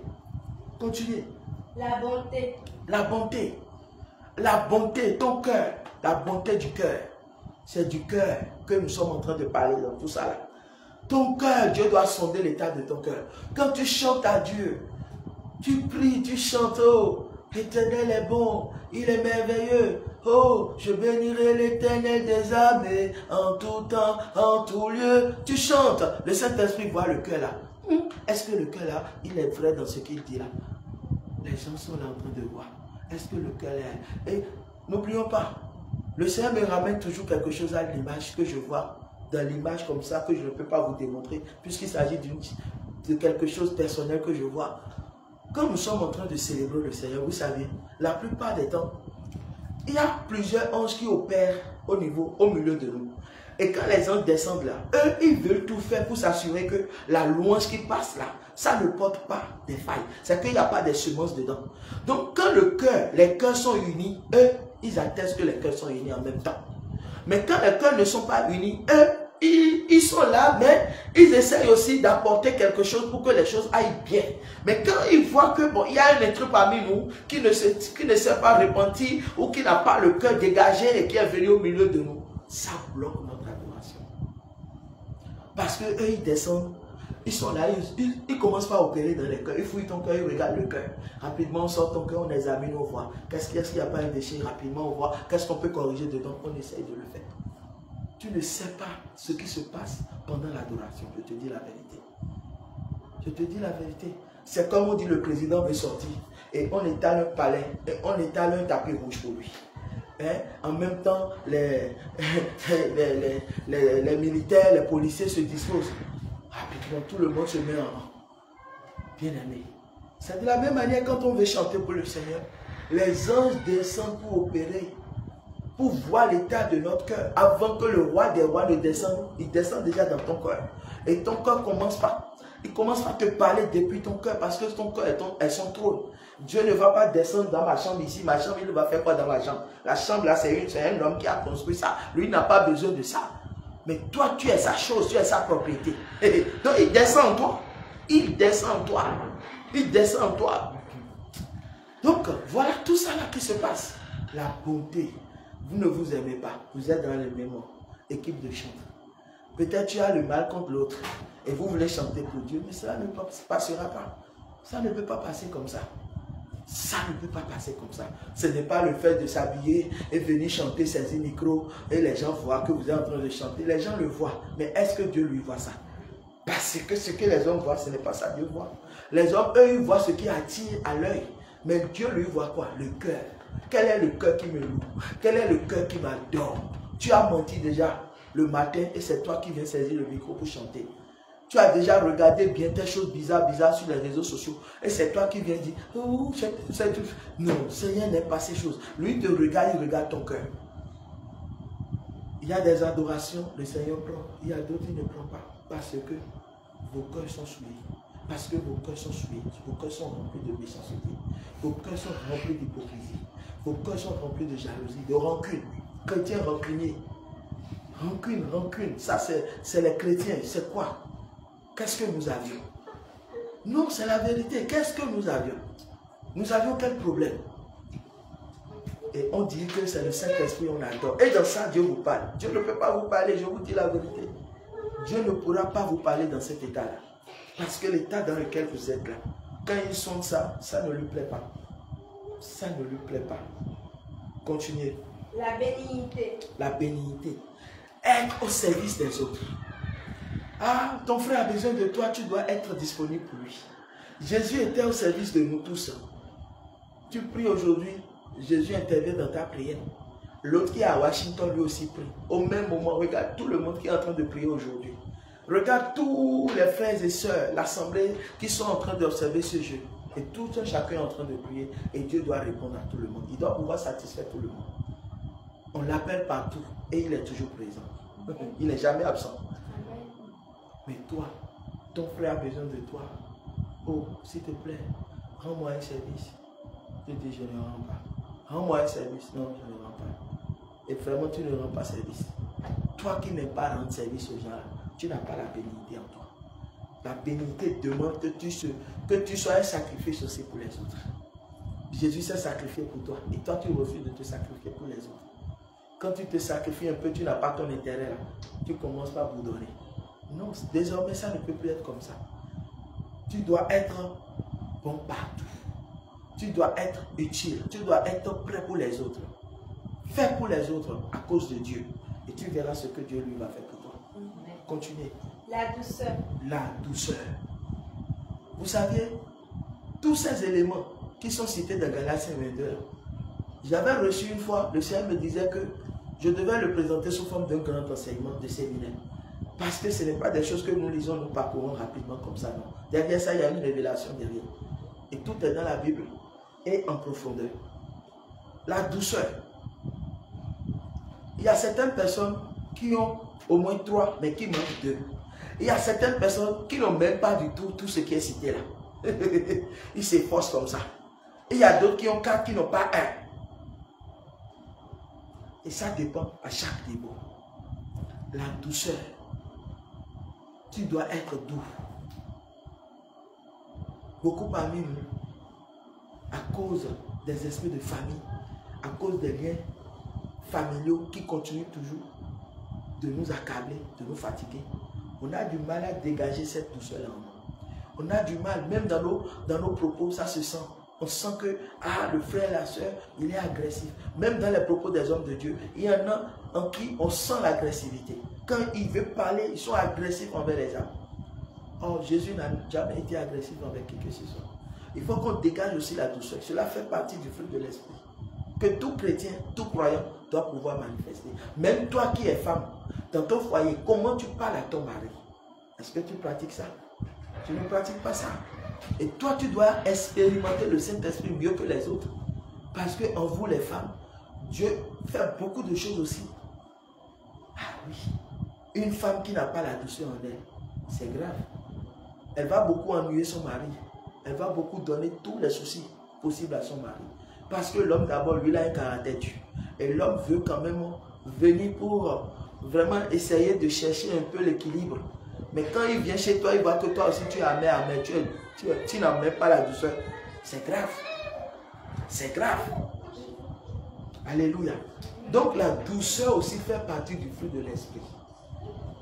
continuez. La bonté. La bonté. La bonté, ton cœur. La bonté du cœur. C'est du cœur que nous sommes en train de parler dans tout ça là. Ton cœur, Dieu doit sonder l'état de ton cœur. Quand tu chantes à Dieu, tu pries, tu chantes, oh, l'Éternel est bon, il est merveilleux. Oh, je bénirai l'Éternel des armées en tout temps, en tout lieu. Tu chantes, le Saint-Esprit voit le cœur là. Est-ce que le cœur là, il est vrai dans ce qu'il dit là? Les gens sont là en train de voir. Est-ce que le cœur est... Et n'oublions pas, le Seigneur me ramène toujours quelque chose à l'image que je vois, dans l'image comme ça, que je ne peux pas vous démontrer, puisqu'il s'agit de quelque chose de personnel que je vois. Quand nous sommes en train de célébrer le Seigneur, vous savez, la plupart des temps, il y a plusieurs anges qui opèrent au milieu de nous. Et quand les anges descendent là, eux, ils veulent tout faire pour s'assurer que la louange qui passe là, ça ne porte pas des failles. C'est qu'il n'y a pas des semences dedans. Donc quand les cœurs sont unis, eux, ils attestent que les cœurs sont unis en même temps. Mais quand les cœurs ne sont pas unis, eux, ils ils sont là, mais ils essayent aussi d'apporter quelque chose pour que les choses aillent bien. Mais quand ils voient que bon, il y a un être parmi nous qui ne s'est pas repenti ou qui n'a pas le cœur dégagé et qui est venu au milieu de nous, ça bloque notre adoration. Parce que eux, ils descendent, ils sont là, ils commencent pas à opérer dans les cœurs. Ils fouillent ton cœur, ils regardent le cœur. Rapidement, on sort ton cœur, on examine, on voit. Qu'est-ce qu'il n'y a pas un déchet? Rapidement, on voit. Qu'est-ce qu'on peut corriger dedans? On essaye de le faire. Tu ne sais pas ce qui se passe pendant l'adoration. Je te dis la vérité. Je te dis la vérité. C'est comme on dit, le président veut sortir. Et on étale un palais. Et on étale un tapis rouge pour lui. En même temps, les militaires, les policiers se disposent. Rapidement, tout le monde se met en rang. Bien aimé. C'est de la même manière quand on veut chanter pour le Seigneur. Les anges descendent pour opérer, pour voir l'état de notre cœur. Avant que le roi des rois ne descende, il descend déjà dans ton cœur. Et ton cœur commence par te parler depuis ton cœur, parce que ton cœur est son trône. Dieu ne va pas descendre dans ma chambre ici. Ma chambre, il va faire quoi dans ma chambre? La chambre là, c'est un homme qui a construit ça. Lui n'a pas besoin de ça. Mais toi, tu es sa chose, tu es sa propriété. Donc, il descend en toi. Il descend en toi. Il descend en toi. Donc, voilà tout ça là qui se passe. La bonté. Vous ne vous aimez pas. Vous êtes dans la même équipe de chant. Peut-être tu as le mal contre l'autre. Et vous voulez chanter pour Dieu. Mais cela ne passera pas. Ça ne peut pas passer comme ça. Ça ne peut pas passer comme ça. Ce n'est pas le fait de s'habiller et venir chanter ses micros et les gens voient que vous êtes en train de chanter. Les gens le voient. Mais est-ce que Dieu lui voit ça? Parce que ce que les hommes voient, ce n'est pas ça Dieu voit. Les hommes, eux, ils voient ce qui attire à l'œil. Mais Dieu lui voit quoi? Le cœur. Quel est le cœur qui me loue? Quel est le cœur qui m'adore? Tu as menti déjà le matin et c'est toi qui viens saisir le micro pour chanter. Tu as déjà regardé bien des choses bizarres sur les réseaux sociaux. Et c'est toi qui viens dire, oh, c'est tout. Non, le Seigneur n'aime pas ces choses. Lui te regarde, il regarde ton cœur. Il y a des adorations, le Seigneur prend. Il y a d'autres qui ne prend pas. Parce que vos cœurs sont souillés. Parce que vos cœurs sont souillés. Vos cœurs sont remplis de méchanceté. Vos cœurs sont remplis d'hypocrisie. Vos cœurs sont remplis de jalousie, de rancune. Chrétiens rancuniers. Rancune. Ça, c'est les chrétiens. C'est quoi? Qu'est-ce que nous avions? Non, c'est la vérité. Qu'est-ce que nous avions? Nous avions quel problème? Et on dit que c'est le Saint-Esprit, on adore. Et dans ça, Dieu vous parle. Dieu ne peut pas vous parler, je vous dis la vérité. Dieu ne pourra pas vous parler dans cet état-là. Parce que l'état dans lequel vous êtes là, quand il sonne ça, ça ne lui plaît pas. Ça ne lui plaît pas. Continuez. La bénignité. La bénignité. Être au service des autres. Ah, ton frère a besoin de toi, tu dois être disponible pour lui. Jésus était au service de nous tous. Tu pries aujourd'hui, Jésus intervient dans ta prière. L'autre qui est à Washington, lui aussi prie. Au même moment, regarde tout le monde qui est en train de prier aujourd'hui. Regarde tous les frères et sœurs, l'assemblée qui sont en train d'observer ce jeu. Et tout un chacun est en train de prier. Et Dieu doit répondre à tout le monde. Il doit pouvoir satisfaire tout le monde. On l'appelle partout et il est toujours présent. Il n'est jamais absent. Mais toi, ton frère a besoin de toi. Oh, s'il te plaît, rends-moi un service. Je dis, je ne rends pas. Rends-moi un service. Non, je ne rends pas. Et vraiment, tu ne rends pas service. Toi qui n'aimes pas rendre service aux gens, tu n'as pas la bénignité en toi. La bénignité demande que tu sois un sacrifice aussi pour les autres. Jésus s'est sacrifié pour toi. Et toi, tu refuses de te sacrifier pour les autres. Quand tu te sacrifies un peu, tu n'as pas ton intérêt là. Tu commences par vous donner. Non, désormais, ça ne peut plus être comme ça. Tu dois être bon partout. Tu dois être utile. Tu dois être prêt pour les autres. Fais pour les autres à cause de Dieu. Et tu verras ce que Dieu lui va faire pour toi. Continuez. La douceur. La douceur. Vous saviez, tous ces éléments qui sont cités dans Galatiens 22, j'avais reçu une fois, le Seigneur me disait que je devais le présenter sous forme d'un grand enseignement de séminaire. Parce que ce n'est pas des choses que nous lisons, nous parcourons rapidement comme ça, non. Derrière ça, il y a une révélation derrière. Et tout est dans la Bible et en profondeur. La douceur. Il y a certaines personnes qui ont au moins 3, mais qui manquent 2. Il y a certaines personnes qui n'ont même pas du tout ce qui est cité là. Ils s'efforcent comme ça. Et il y a d'autres qui ont 4, qui n'ont pas 1. Et ça dépend à chaque niveau. La douceur. tu dois être doux. Beaucoup parmi nous, à cause des esprits de famille, à cause des liens familiaux qui continuent toujours de nous accabler, de nous fatiguer, on a du mal à dégager cette douceur-là en nous. On a du mal, même dans nos propos, ça se sent. On sent que le frère, la soeur, il est agressif. Même dans les propos des hommes de Dieu, il y en a en qui on sent l'agressivité. Quand il veut parler, ils sont agressifs envers les âmes. Or, Jésus n'a jamais été agressif envers qui que ce soit. Il faut qu'on dégage aussi la douceur. Cela fait partie du fruit de l'esprit. Que tout chrétien, tout croyant doit pouvoir manifester. Même toi qui es femme, dans ton foyer, comment tu parles à ton mari? Est-ce que tu pratiques ça? Tu ne pratiques pas ça. Et toi, tu dois expérimenter le Saint-Esprit mieux que les autres. Parce qu'en vous, les femmes, Dieu fait beaucoup de choses aussi. Ah oui. Une femme qui n'a pas la douceur en elle, c'est grave. Elle va beaucoup ennuyer son mari. Elle va beaucoup donner tous les soucis possibles à son mari. Parce que l'homme, d'abord, lui, il a un caractère dur. Et l'homme veut quand même venir pour vraiment essayer de chercher un peu l'équilibre. Mais quand il vient chez toi, il voit que toi aussi, tu es amer, tu n'as même pas la douceur. C'est grave. C'est grave. Alléluia. Donc, la douceur aussi fait partie du fruit de l'esprit.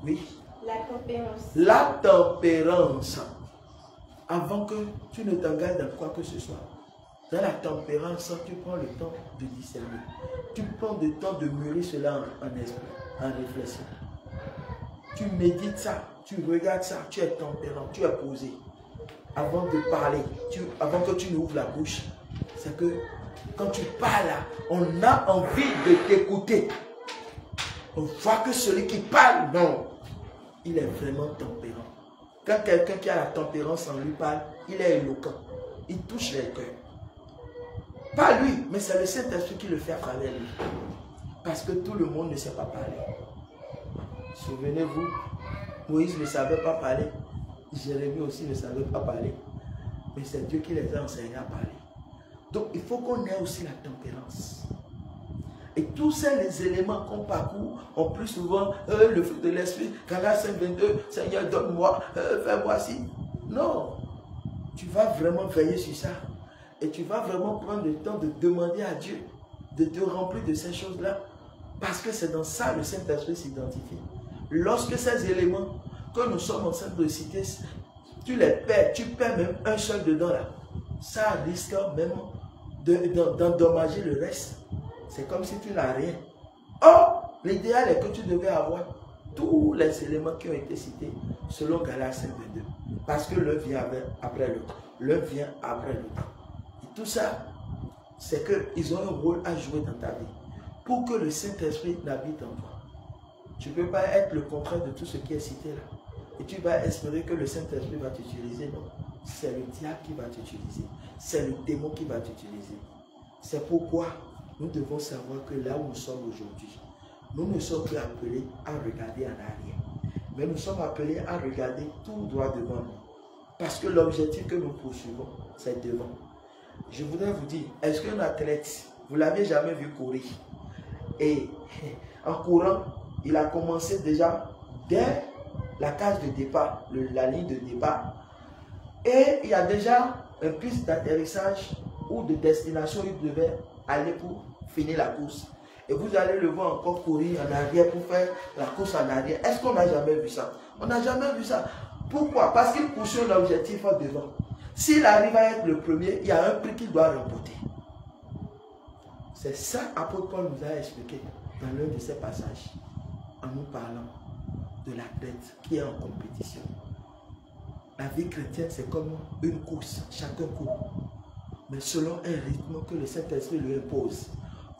Oui. La tempérance. La tempérance. Avant que tu ne t'engages dans quoi que ce soit. Dans la tempérance, tu prends le temps de discerner. Tu prends le temps de mûrir cela en esprit, en réflexion. Tu médites ça, tu regardes ça, tu es tempérant, tu es posé. Avant de parler, avant que tu n'ouvres la bouche, c'est que quand tu parles là, on a envie de t'écouter. On voit que celui qui parle, non, il est vraiment tempérant. Quand quelqu'un qui a la tempérance en lui parle, il est éloquent. Il touche les cœurs. Pas lui, mais c'est le Saint-Esprit qui le fait à travers lui. Parce que tout le monde ne sait pas parler. Souvenez-vous, Moïse ne savait pas parler. Jérémie aussi ne savait pas parler. Mais c'est Dieu qui les a enseignés à parler. Donc il faut qu'on ait aussi la tempérance. Et tous ces éléments qu'on parcourt ont plus souvent le fruit de l'esprit. Galates 5:22, Seigneur, donne-moi, fais-moi ci. Non, tu vas vraiment veiller sur ça. Et tu vas vraiment prendre le temps de demander à Dieu de te remplir de ces choses-là. Parce que c'est dans ça que le Saint-Esprit s'identifie. Lorsque ces éléments que nous sommes en train de citer, tu les perds, tu perds même un seul dedans là. Ça risque même d'endommager le reste. C'est comme si tu n'as rien. Or, l'idéal est que tu devais avoir tous les éléments qui ont été cités selon Galates 5:22. Parce que l'un vient après l'autre. L'un vient après l'autre. Et tout ça, c'est qu'ils ont un rôle à jouer dans ta vie. Pour que le Saint-Esprit n'habite en toi. Tu ne peux pas être le contraire de tout ce qui est cité là. Et tu vas espérer que le Saint-Esprit va t'utiliser. Non. C'est le diable qui va t'utiliser. C'est le démon qui va t'utiliser. C'est pourquoi nous devons savoir que là où nous sommes aujourd'hui, nous ne sommes plus appelés à regarder en arrière. Mais nous sommes appelés à regarder tout droit devant nous. Parce que l'objectif que nous poursuivons, c'est devant. Je voudrais vous dire, est-ce qu'un athlète, vous ne l'avez jamais vu courir? Et en courant, il a commencé déjà dès la case de départ, la ligne de départ. Et il y a déjà une piste d'atterrissage ou de destination où il devait aller pour finir la course. Et vous allez le voir encore courir en arrière pour faire la course en arrière. Est-ce qu'on n'a jamais vu ça? On n'a jamais vu ça. Pourquoi? Parce qu'il poursuit l'objectif devant. S'il arrive à être le premier, il y a un prix qu'il doit remporter. C'est ça qu'apôtre Paul nous a expliqué dans l'un de ses passages, en nous parlant de l'athlète qui est en compétition. La vie chrétienne, c'est comme une course, chacun court, mais selon un rythme que le Saint-Esprit lui impose.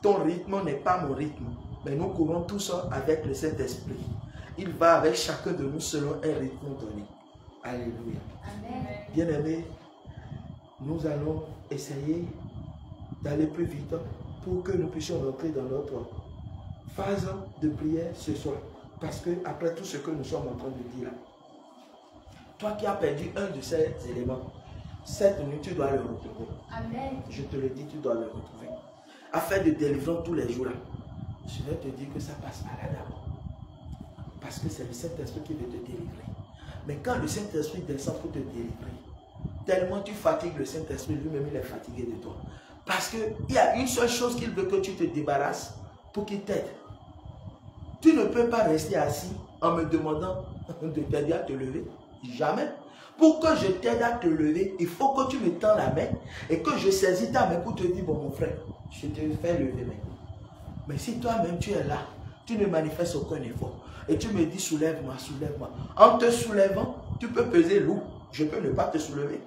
Ton rythme n'est pas mon rythme, mais nous courons tous avec le Saint-Esprit. Il va avec chacun de nous selon un rythme donné. Alléluia. Amen. Bien-aimés, nous allons essayer d'aller plus vite pour que nous puissions rentrer dans notre phase de prière ce soir. Parce que après tout ce que nous sommes en train de dire là, toi qui as perdu un de ces éléments, cette nuit tu dois le retrouver. Amen. Je te le dis, tu dois le retrouver. Afin de délivrer tous les jours là, je vais te dire que ça passe par là d'abord. Parce que c'est le Saint-Esprit qui veut te délivrer. Mais quand le Saint-Esprit descend pour te délivrer, tellement tu fatigues le Saint-Esprit, lui-même il est fatigué de toi. Parce qu'il y a une seule chose qu'il veut que tu te débarrasses pour qu'il t'aide. Tu ne peux pas rester assis en me demandant de t'aider à te lever. Jamais. Pour que je t'aide à te lever, il faut que tu me tends la main et que je saisis ta main pour te dire, bon mon frère, je te fais lever maintenant. Mais si toi-même tu es là, tu ne manifestes aucun effort et tu me dis soulève-moi, soulève-moi. En te soulevant, tu peux peser lourd. Je peux ne pas te soulever.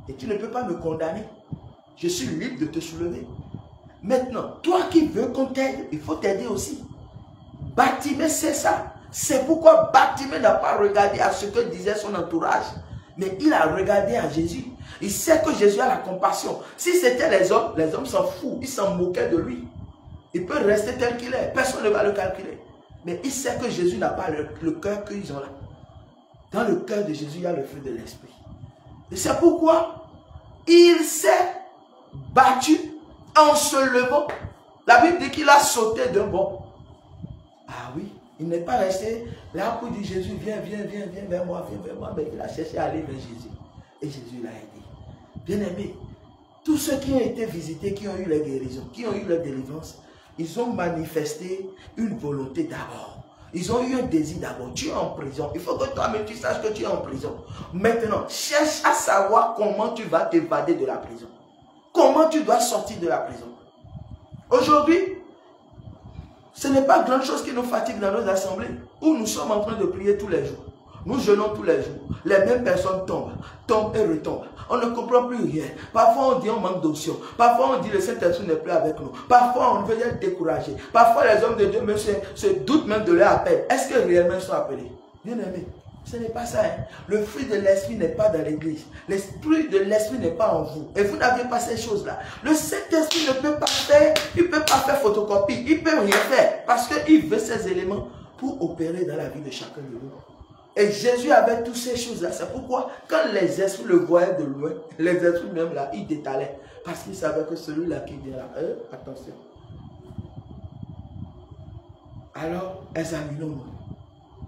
Et tu ne peux pas me condamner. Je suis libre de te soulever. Maintenant, toi qui veux qu'on t'aide, il faut t'aider aussi. Bartimée, c'est ça. C'est pourquoi Bartimée n'a pas regardé à ce que disait son entourage. Mais il a regardé à Jésus. Il sait que Jésus a la compassion. Si c'était les hommes s'en foutent. Ils s'en moquaient de lui. Il peut rester tel qu'il est. Personne ne va le calculer. Mais il sait que Jésus n'a pas le cœur qu'ils ont là. Dans le cœur de Jésus, il y a le feu de l'esprit. Et c'est pourquoi il s'est battu en se levant. La Bible dit qu'il a sauté d'un bond. Ah oui, il n'est pas resté là pour dire Jésus, viens vers moi, mais il a cherché à aller vers Jésus. Et Jésus l'a aidé. Bien aimé, tous ceux qui ont été visités, qui ont eu la guérison, qui ont eu la délivrance, ils ont manifesté une volonté d'abord. Ils ont eu un désir d'abord. Tu es en prison. Il faut que toi-même tu saches que tu es en prison. Maintenant, cherche à savoir comment tu vas t'évader de la prison. Comment tu dois sortir de la prison. Aujourd'hui, ce n'est pas grande chose qui nous fatigue dans nos assemblées, où nous sommes en train de prier tous les jours. Nous jeûnons tous les jours. Les mêmes personnes tombent et retombent. On ne comprend plus rien. Parfois on dit on manque d'onction. Parfois on dit le Saint-Esprit n'est plus avec nous. Parfois on veut être découragé. Parfois les hommes de Dieu se doutent même de leur appel. Est-ce que réellement ils sont appelés? Bien aimé, ce n'est pas ça. Hein? Le fruit de l'esprit n'est pas dans l'église. L'esprit de l'esprit n'est pas en vous. Et vous n'avez pas ces choses-là. Le Saint-Esprit ne peut pas faire, il ne peut pas faire photocopie. Il ne peut rien faire. Parce qu'il veut ces éléments pour opérer dans la vie de chacun de nous. Et Jésus avait toutes ces choses-là. C'est pourquoi, quand les esprits le voyaient de loin, les esprits même là, ils détalaient. Parce qu'ils savaient que celui-là qui vient là, attention. Alors, examinons-nous.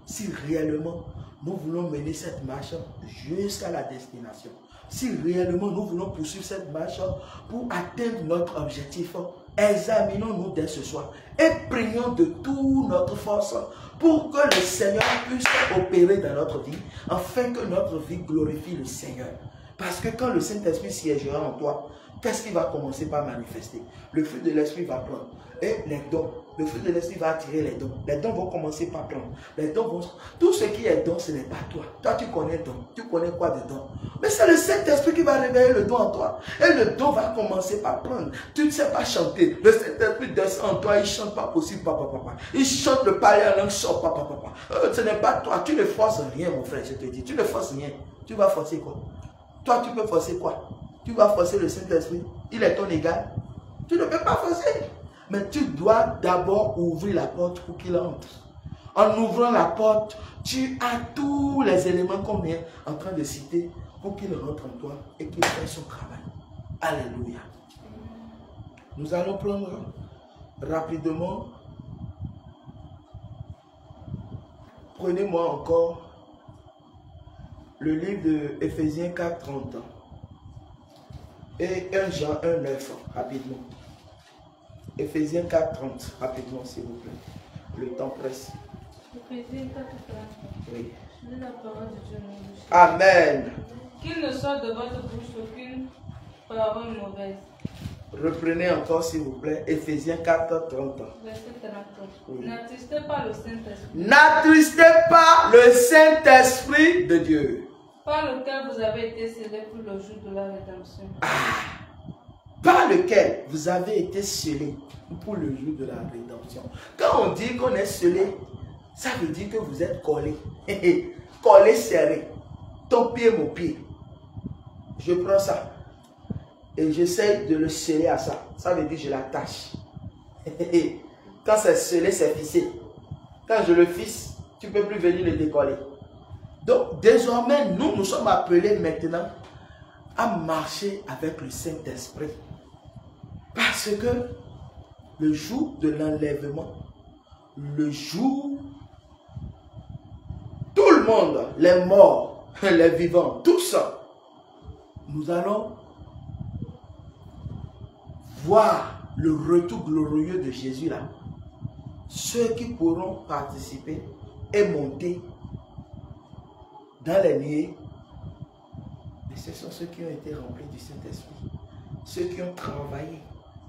Si réellement, nous voulons mener cette marche jusqu'à la destination. Si réellement, nous voulons poursuivre cette marche pour atteindre notre objectif, examinons-nous dès ce soir. Et prions de toute notre force pour que le Seigneur puisse opérer dans notre vie, afin que notre vie glorifie le Seigneur. Parce que quand le Saint-Esprit siégera en toi, qu'est-ce qui va commencer par manifester? Le fruit de l'Esprit va prendre. Et les dons. Le fruit de l'Esprit va attirer les dons. Les dons vont commencer par prendre. Les dons vont... Tout ce qui est don, ce n'est pas toi. Toi, tu connais don. Tu connais quoi de don? Mais c'est le Saint-Esprit qui va réveiller le don en toi. Et le don va commencer par prendre. Tu ne sais pas chanter. Le Saint-Esprit descend en toi. Il chante pas possible, papa, papa. Il chante le parler en langue, sort, papa, papa. Ce n'est pas toi. Tu ne forces rien, mon frère, je te dis. Tu ne forces rien. Tu vas forcer quoi? Toi, tu peux forcer quoi? Tu vas forcer le Saint-Esprit. Il est ton égal. Tu ne peux pas forcer. Mais tu dois d'abord ouvrir la porte pour qu'il entre. En ouvrant la porte, tu as tous les éléments qu'on est en train de citer pour qu'il rentre en toi et qu'il fasse son travail. Alléluia. Nous allons prendre rapidement. Prenez-moi encore le livre de Éphésiens 4, 30 et 1 Jean 1, 9, rapidement. Éphésiens 4, 30, rapidement s'il vous plaît. Le temps presse. Éphésiens 4, 30. Oui. Je lis la parole de Dieu. Amen. Qu'il ne soit de votre bouche aucune parole mauvaise. Reprenez encore s'il vous plaît. Éphésiens 4, 30. Verset 30. Oui. N'attristez pas le Saint-Esprit. N'attristez pas le Saint-Esprit de Dieu. Par lequel vous avez été scellés pour le jour de la rédemption. Par lequel vous avez été scellés pour le jour de la rédemption. Quand on dit qu'on est scellé, ça veut dire que vous êtes collé. Collé serré. Ton pied, mon pied. Je prends ça. Et j'essaie de le sceller à ça. Ça veut dire que je l'attache. Quand c'est scellé, c'est fixé. Quand je le fixe, tu ne peux plus venir le décoller. Donc, désormais, nous sommes appelés maintenant à marcher avec le Saint-Esprit. Parce que le jour de l'enlèvement, le jour, tout le monde, les morts, les vivants, tous, nous allons voir le retour glorieux de Jésus là. Ceux qui pourront participer et monter dans les nuées, mais ce sont ceux qui ont été remplis du Saint-Esprit. Ceux qui ont travaillé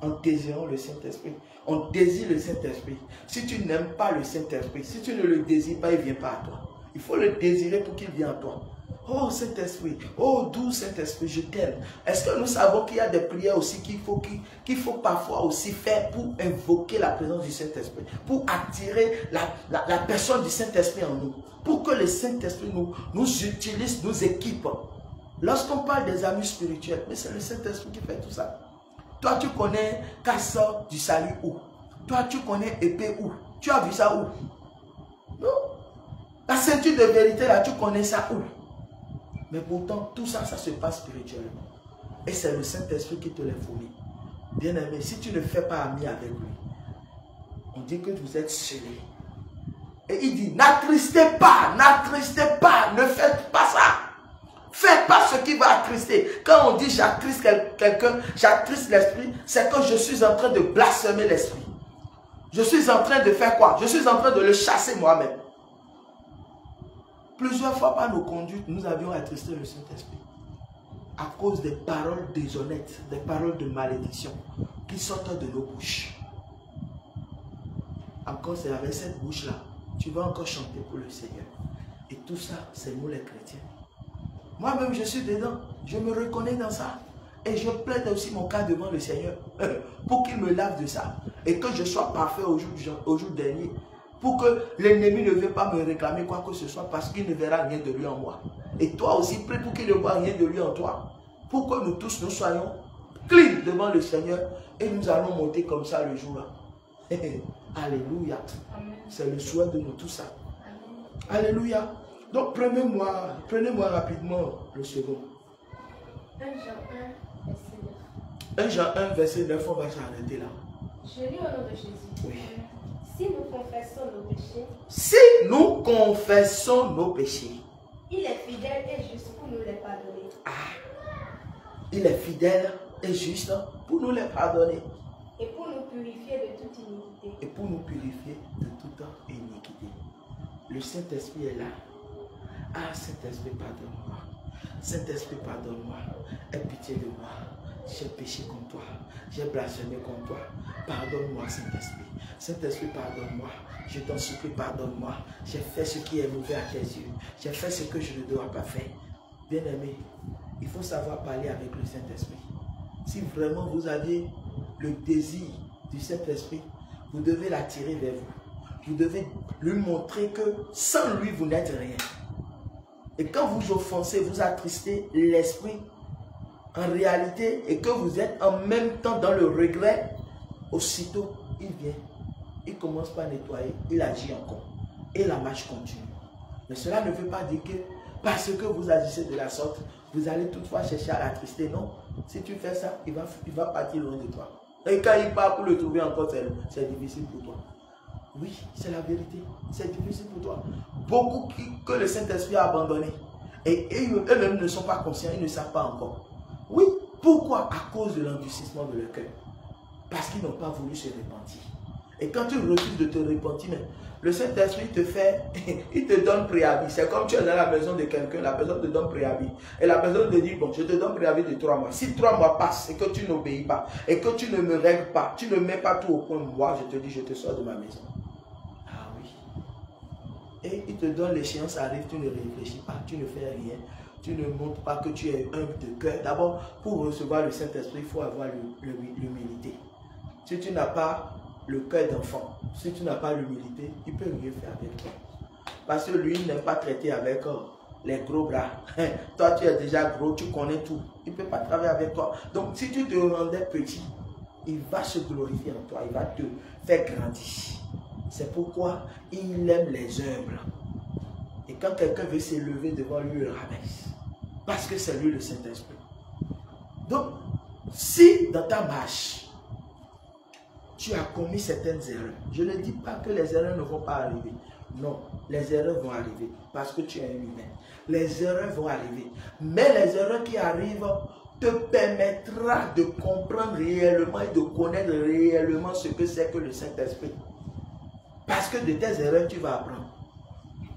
en désirant le Saint-Esprit. On désire le Saint-Esprit. Si tu n'aimes pas le Saint-Esprit, si tu ne le désires pas, il ne vient pas à toi. Il faut le désirer pour qu'il vienne à toi. Oh Saint-Esprit, oh doux Saint-Esprit, je t'aime. Est-ce que nous savons qu'il y a des prières aussi qu'il faut parfois aussi faire pour invoquer la présence du Saint-Esprit, pour attirer la personne du Saint-Esprit en nous, pour que le Saint-Esprit nous utilise, nous équipe. Lorsqu'on parle des amis spirituels, mais c'est le Saint-Esprit qui fait tout ça. Toi, tu connais casseur du salut où? Toi, tu connais épée où? Tu as vu ça où? Non. La ceinture de vérité, là, tu connais ça où? Mais pourtant, tout ça, ça se passe spirituellement. Et c'est le Saint-Esprit qui te les fournit. Bien aimé, si tu ne fais pas ami avec lui, on dit que vous êtes scellés. Et il dit, n'attristez pas, ne faites pas ça. Faites pas ce qui va attrister. Quand on dit j'attriste quelqu'un, j'attriste l'esprit, c'est que je suis en train de blasphémer l'esprit. Je suis en train de faire quoi? Je suis en train de le chasser moi-même. Plusieurs fois par nos conduites, nous avions attristé le Saint-Esprit. À cause des paroles déshonnêtes, des paroles de malédiction qui sortent de nos bouches. Encore, c'est avec cette bouche-là, tu vas encore chanter pour le Seigneur. Et tout ça, c'est nous les chrétiens. Moi-même, je suis dedans. Je me reconnais dans ça. Et je plaide aussi mon cas devant le Seigneur pour qu'il me lave de ça. Et que je sois parfait au jour dernier. Pour que l'ennemi ne vienne pas me réclamer quoi que ce soit parce qu'il ne verra rien de lui en moi. Et toi aussi, prie pour qu'il ne voit rien de lui en toi. Pour que nous tous, nous soyons clean devant le Seigneur et nous allons monter comme ça le jour-là. Alléluia. C'est le souhait de nous tous ça. Alléluia. Donc prenez-moi rapidement le second. 1 Jean 1, verset 9. 1 Jean 1, verset 9, on va s'arrêter là. Je lis au nom de Jésus. Oui. Si nous confessons nos péchés, si nous confessons nos péchés, il est fidèle et juste pour nous les pardonner. Il est fidèle et juste pour nous les pardonner. Et pour nous purifier de toute iniquité. Et pour nous purifier de toute iniquité. Le Saint-Esprit est là. Ah, Saint-Esprit, pardonne-moi. Saint-Esprit, pardonne-moi. Aie pitié de moi. J'ai péché contre toi. J'ai blasphémé contre toi. Pardonne-moi, Saint-Esprit. Saint-Esprit, pardonne-moi. Je t'en supplie, pardonne-moi. J'ai fait ce qui est mauvais à tes yeux. J'ai fait ce que je ne dois pas faire. Bien-aimé, il faut savoir parler avec le Saint-Esprit. Si vraiment vous avez le désir du Saint-Esprit, vous devez l'attirer vers vous. Vous devez lui montrer que sans lui, vous n'êtes rien. Et quand vous offensez, vous attristez l'esprit en réalité et que vous êtes en même temps dans le regret, aussitôt, il vient. Il commence par nettoyer, il agit encore. Et la marche continue. Mais cela ne veut pas dire que parce que vous agissez de la sorte, vous allez toutefois chercher à l'attrister. Non. Si tu fais ça, il va partir loin de toi. Et quand il part pour le trouver encore, c'est difficile pour toi. Oui, c'est la vérité. C'est difficile pour toi. Beaucoup que le Saint-Esprit a abandonné. Et eux-mêmes ne sont pas conscients, ils ne savent pas encore. Oui, pourquoi? À cause de l'endurcissement de leur cœur. Parce qu'ils n'ont pas voulu se repentir. Et quand tu refuses de te repentir, le Saint-Esprit te fait, il te donne préavis. C'est comme tu es dans la maison de quelqu'un, la personne te donne préavis. Et la personne te dit, bon, je te donne préavis de 3 mois. Si 3 mois passent et que tu n'obéis pas, et que tu ne me règles pas, tu ne mets pas tout au point, moi, je te dis, je te sors de ma maison. Ah oui. Et il te donne l'échéance, arrive, tu ne réfléchis pas, tu ne fais rien. Tu ne montres pas que tu es humble de cœur. D'abord, pour recevoir le Saint-Esprit, il faut avoir l'humilité. Si tu n'as pas le cœur d'enfant, si tu n'as pas l'humilité, il peut rien faire avec toi. Parce que lui, il n'aime pas traiter avec les gros bras. Toi, tu es déjà gros, tu connais tout. Il ne peut pas travailler avec toi. Donc, si tu te rendais petit, il va se glorifier en toi. Il va te faire grandir. C'est pourquoi il aime les humbles. Et quand quelqu'un veut s'élever devant lui, il le rabaisse. Parce que c'est lui le Saint-Esprit. Donc, si dans ta marche, tu as commis certaines erreurs, je ne dis pas que les erreurs ne vont pas arriver. Non. les erreurs vont arriver parce que tu es un humain. Les erreurs vont arriver. Mais les erreurs qui arrivent te permettra de comprendre réellement et de connaître réellement ce que c'est que le Saint-Esprit. Parce que de tes erreurs, tu vas apprendre.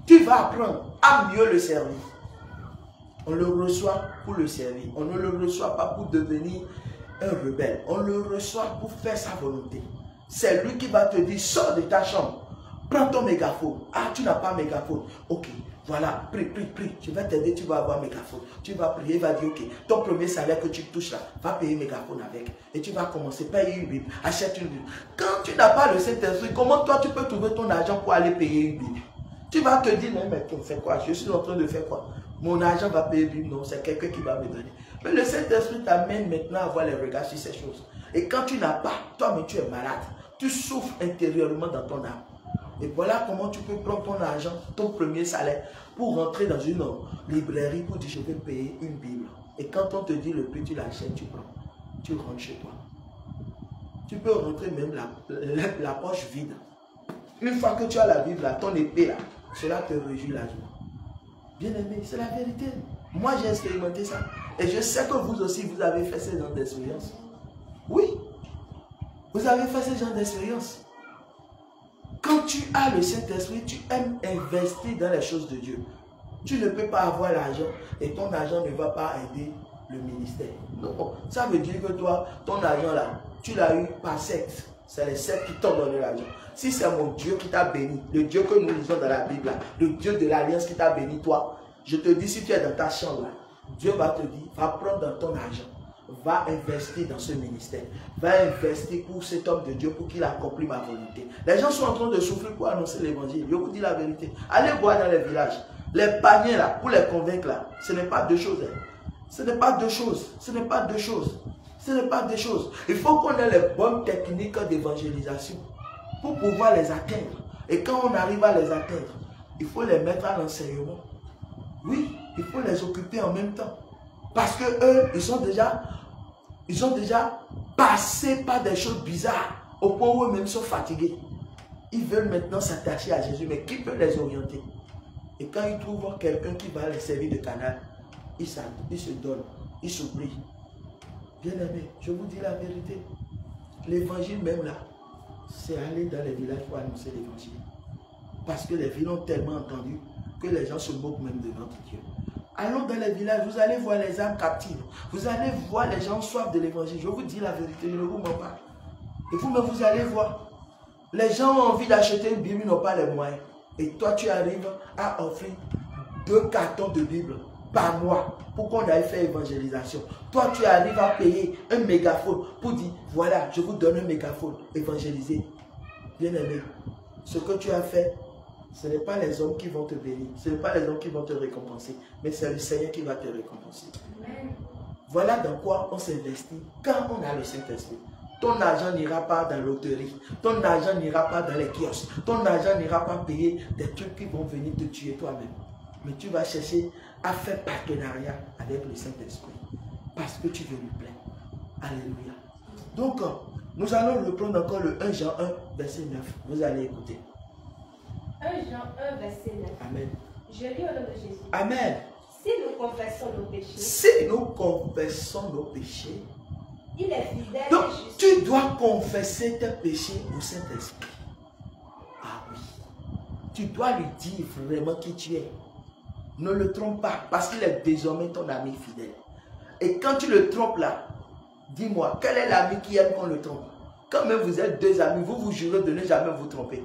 Tu vas apprendre à mieux le servir. On le reçoit pour le servir. On ne le reçoit pas pour devenir un rebelle. On le reçoit pour faire sa volonté. C'est lui qui va te dire, sors de ta chambre. Prends ton mégaphone. Ah, tu n'as pas mégaphone. Ok, voilà, prie. Je vais t'aider, tu vas avoir mégaphone. Tu vas prier, il va dire, ok, ton premier salaire que tu touches là, va payer mégaphone avec. Et tu vas commencer, payer une Bible, achète une Bible. Quand tu n'as pas le Saint-Esprit, comment toi tu peux trouver ton argent pour aller payer une Bible? Tu vas te dire, mais tu fais quoi? Je suis en train de faire quoi? Mon argent va payer Bible, non, c'est quelqu'un qui va me donner. Mais le Saint-Esprit t'amène maintenant à avoir les regards sur ces choses. Et quand tu n'as pas, toi-même tu es malade. Tu souffres intérieurement dans ton âme. Et voilà comment tu peux prendre ton argent, ton premier salaire, pour rentrer dans une librairie pour dire je vais payer une Bible. Et quand on te dit le prix, tu l'achètes, tu prends. Tu rentres chez toi. Tu peux rentrer même la poche vide. Une fois que tu as la Bible là, ton épée là, cela te réjouit la joie. Bien aimé, c'est la vérité. Moi j'ai expérimenté ça. Et je sais que vous aussi, vous avez fait ce genre d'expérience. Oui. Vous avez fait ce genre d'expérience. Quand tu as le Saint-Esprit, tu aimes investir dans les choses de Dieu. Tu ne peux pas avoir l'argent et ton argent ne va pas aider le ministère. Non, ça veut dire que toi, ton argent là, tu l'as eu par secte. C'est les sectes qui t'ont donné l'argent. Si c'est mon Dieu qui t'a béni, le Dieu que nous lisons dans la Bible, là, le Dieu de l'Alliance qui t'a béni, toi, je te dis, si tu es dans ta chambre, là, Dieu va te dire, va prendre dans ton argent. Va investir dans ce ministère. Va investir pour cet homme de Dieu pour qu'il accomplisse ma volonté. Les gens sont en train de souffrir pour annoncer l'évangile. Je vous dis la vérité. Allez voir dans les villages. Les paniers là, pour les convaincre là, ce n'est pas deux choses. Hein. Ce n'est pas deux choses. Ce n'est pas deux choses. Ce n'est pas deux choses. Il faut qu'on ait les bonnes techniques d'évangélisation pour pouvoir les atteindre. Et quand on arrive à les atteindre, il faut les mettre à l'enseignement. Oui, il faut les occuper en même temps. Parce que eux, ils ont déjà passé par des choses bizarres, au point où eux-mêmes sont fatigués. Ils veulent maintenant s'attacher à Jésus, mais qui peut les orienter? Et quand ils trouvent quelqu'un qui va les servir de canal, ils se donnent, ils s'oublient. Bien aimé, je vous dis la vérité. L'évangile même là, c'est aller dans les villages pour annoncer l'évangile. Parce que les villes ont tellement entendu que les gens se moquent même de notre Dieu. Allons dans les villages, vous allez voir les âmes captives. Vous allez voir les gens soif de l'évangile. Je vous dis la vérité, je ne vous mens pas. Et vous-même, vous allez voir. Les gens ont envie d'acheter une Bible, ils n'ont pas les moyens. Et toi, tu arrives à offrir 2 cartons de Bible par mois pour qu'on aille faire évangélisation. Toi, tu arrives à payer un mégaphone pour dire, voilà, je vous donne un mégaphone, évangéliser. Bien aimé, ce que tu as fait, ce n'est pas les hommes qui vont te bénir, ce n'est pas les hommes qui vont te récompenser, mais c'est le Seigneur qui va te récompenser. Amen. Voilà dans quoi on s'investit quand on a le Saint-Esprit. Ton argent n'ira pas dans la loterie, ton argent n'ira pas dans les kiosques, ton argent n'ira pas payer des trucs qui vont venir te tuer toi-même. Mais tu vas chercher à faire partenariat avec le Saint-Esprit parce que tu veux lui plaire. Alléluia. Donc, nous allons reprendre encore le 1 Jean 1, verset 9. Vous allez écouter. 1 Jean 1, verset 9. Amen. Je lis au nom de Jésus. Amen. Si nous confessons nos péchés. Si nous confessons nos péchés. Il est fidèle. Donc, et juste. tu dois confesser tes péchés au Saint-Esprit. Ah oui. Tu dois lui dire vraiment qui tu es. Ne le trompe pas, parce qu'il est désormais ton ami fidèle. Et quand tu le trompes là, dis-moi, quel est l'ami qui aime qu'on le trompe? Quand même vous êtes 2 amis, vous vous jurez de ne jamais vous tromper.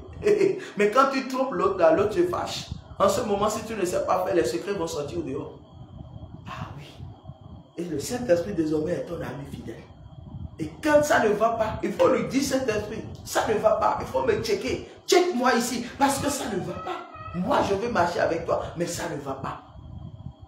Mais quand tu trompes l'autre là, l'autre se fâche. En ce moment, si tu ne sais pas faire, les secrets vont sortir dehors. Ah oui. Et le Saint-Esprit désormais est ton ami fidèle. Et quand ça ne va pas, il faut lui dire, Saint-Esprit, ça ne va pas, il faut me checker. Check-moi ici, parce que ça ne va pas. Moi, je veux marcher avec toi, mais ça ne va pas.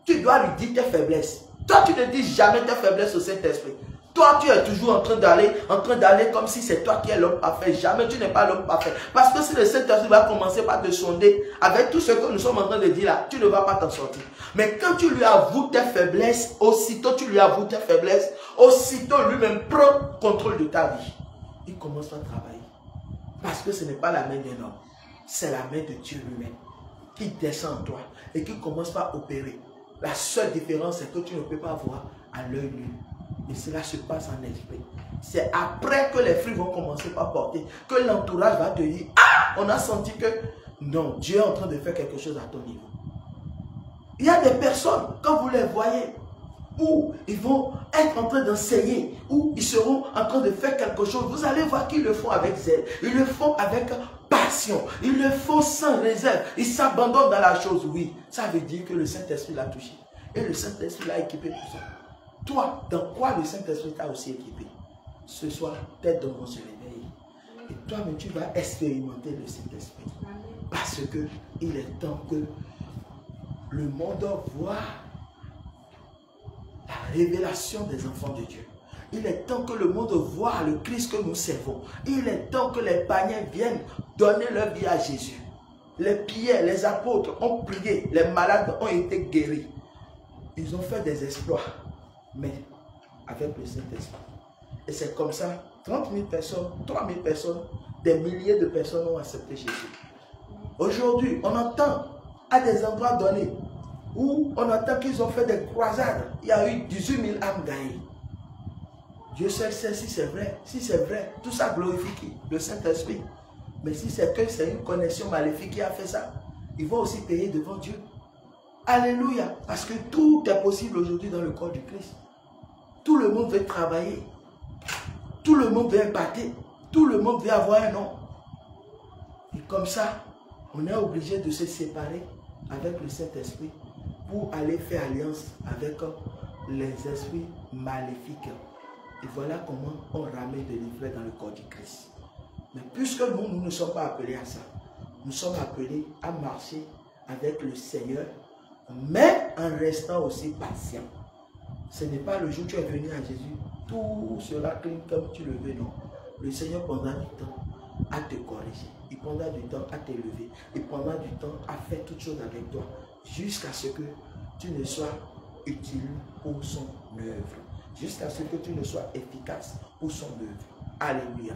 Tu dois lui dire tes faiblesses. Toi, tu ne dis jamais tes faiblesses au Saint-Esprit. Toi, tu es toujours en train d'aller comme si c'est toi qui es l'homme parfait. Jamais tu n'es pas l'homme parfait. Parce que si le Saint-Esprit va commencer par te sonder avec tout ce que nous sommes en train de dire là, tu ne vas pas t'en sortir. Mais quand tu lui avoues tes faiblesses, aussitôt tu lui avoues tes faiblesses, aussitôt lui-même prend contrôle de ta vie. Il commence à travailler. Parce que ce n'est pas la main d'un homme, c'est la main de Dieu lui-même qui descend en toi et qui commence par opérer. La seule différence, c'est que tu ne peux pas voir à l'œil nu. Et cela se passe en esprit. C'est après que les fruits vont commencer par porter, que l'entourage va te dire, ah, on a senti que non, Dieu est en train de faire quelque chose à ton niveau. Il y a des personnes, quand vous les voyez, où ils vont être en train d'enseigner, où ils seront en train de faire quelque chose, vous allez voir qu'ils le font avec zèle, ils le font avec passion, ils le font sans réserve, ils s'abandonnent dans la chose, oui. Ça veut dire que le Saint-Esprit l'a touché. Et le Saint-Esprit l'a équipé pour ça. Toi, dans quoi le Saint-Esprit t'a aussi équipé? Ce soir, tes dons vont se réveiller. Et toi-même, tu vas expérimenter le Saint-Esprit. Parce que il est temps que le monde voit la révélation des enfants de Dieu. Il est temps que le monde voit le Christ que nous servons. Il est temps que les païens viennent donner leur vie à Jésus. Les Pierre, les apôtres ont prié, les malades ont été guéris. Ils ont fait des exploits, mais avec le Saint-Esprit. Et c'est comme ça, 30 000 personnes, 3 000 personnes, des milliers de personnes ont accepté Jésus. Aujourd'hui, on entend à des endroits donnés où on entend qu'ils ont fait des croisades. Il y a eu 18 000 âmes gagnées. Dieu seul sait si c'est vrai. Si c'est vrai, tout ça glorifie qui? Le Saint-Esprit. Mais si c'est que c'est une connexion maléfique qui a fait ça, ils vont aussi payer devant Dieu. Alléluia. Parce que tout est possible aujourd'hui dans le corps du Christ. Tout le monde veut travailler. Tout le monde veut impacter. Tout le monde veut avoir un nom. Et comme ça, on est obligé de se séparer avec le Saint-Esprit pour aller faire alliance avec les esprits maléfiques. Et voilà comment on ramène de l'ivraie dans le corps du Christ. Mais puisque nous ne sommes pas appelés à ça, nous sommes appelés à marcher avec le Seigneur, mais en restant aussi patient. Ce n'est pas le jour où tu es venu à Jésus, tout sera clean comme tu le veux, non. Le Seigneur prendra du temps à te corriger. Il prendra du temps à t'élever. Il prendra du temps à faire toutes choses avec toi. Jusqu'à ce que tu ne sois utile pour son œuvre. Jusqu'à ce que tu ne sois efficace pour son œuvre. Alléluia.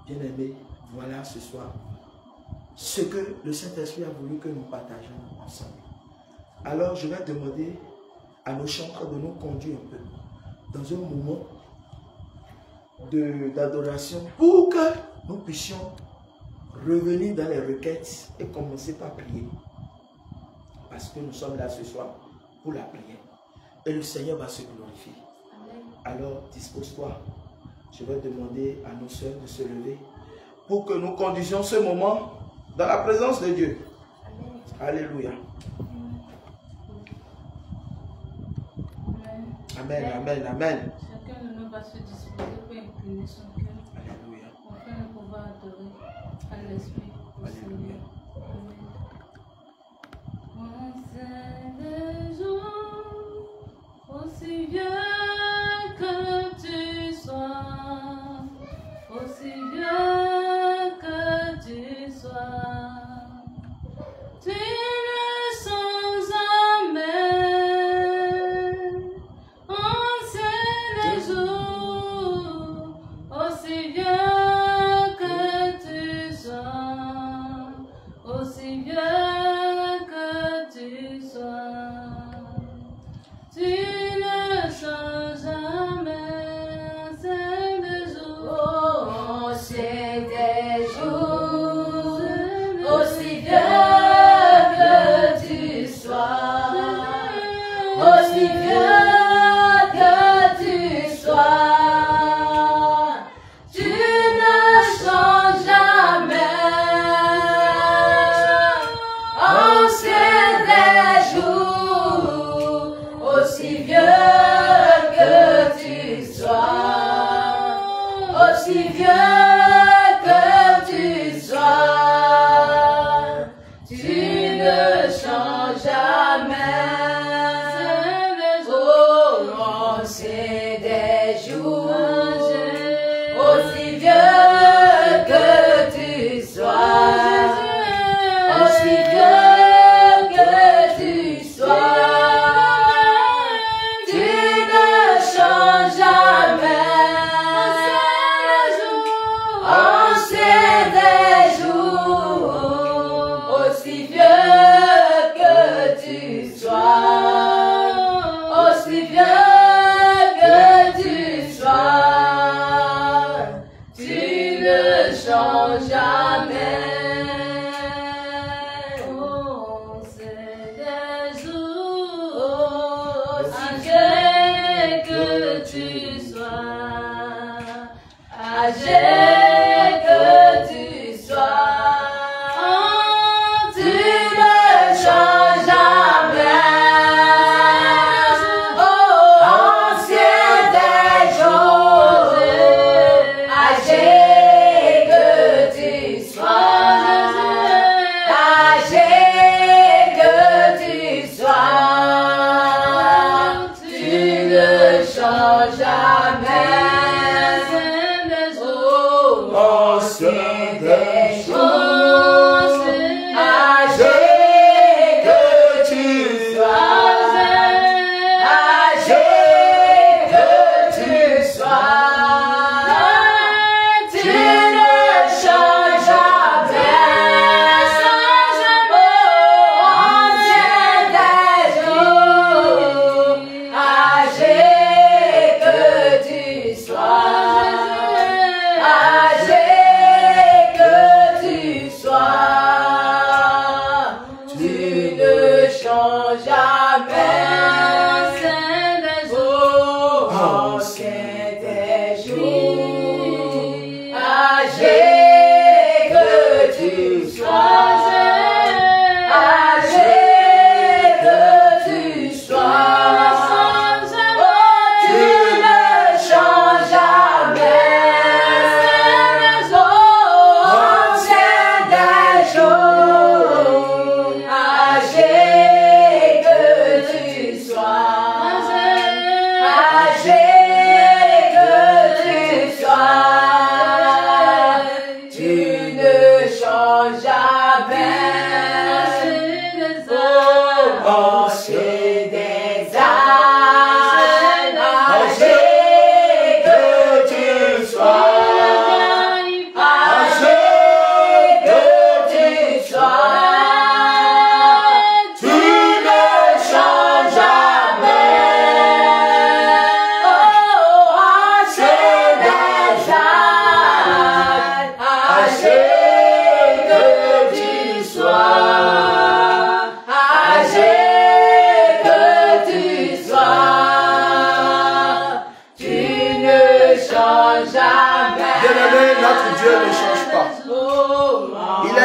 Bien-aimés, voilà ce soir ce que le Saint-Esprit a voulu que nous partagions ensemble. Alors je vais demander à nos chanteurs de nous conduire un peu dans un moment d'adoration pour que nous puissions revenir dans les requêtes et commencer par prier. Parce que nous sommes là ce soir pour la prière. Et le Seigneur va se glorifier. Alors dispose-toi. Je vais demander à nos soeurs de se lever pour que nous conduisions ce moment dans la présence de Dieu. Alléluia. Amen, amen, amen. Chacun de nous va se disposer pour incliner son cœur. Alléluia. Afin de pouvoir adorer à l'Esprit. Alléluia. On sait des jours aussi vieux que tu sois, aussi vieux que tu sois. Tu ne sens jamais. On sait des jours aussi vieux que tu sois, aussi vieux que tu sois. Tu ne changes jamais. C'est des jours, Oh, c'est des jours aussi vieux que tu sois, aussi vieux que tu sois. Tu ne changes jamais. Oh, c'est des jours aussi vieux que tu sois, aussi vieux que tu sois. Tu ne changes jamais. Oh, c'est des jours aussi vieux que tu sois, aussi vieux que tu sois. Tu ne changes jamais. Oh, c'est des jours aussi vieux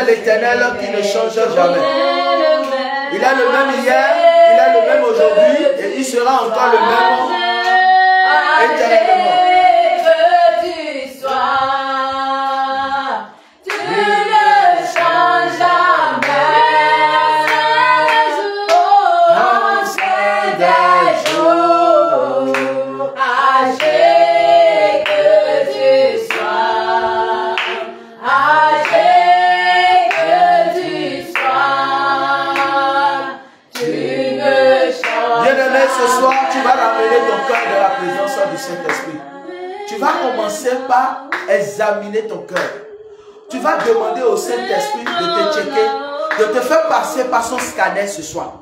L'Éternel qui ne change jamais. Il a le même hier, il a le même aujourd'hui et il sera encore le même éternellement. Ce soir, tu vas ramener ton cœur dans la présence du Saint-Esprit. Tu vas commencer par examiner ton cœur. Tu vas demander au Saint-Esprit de te checker, de te faire passer par son scanner ce soir.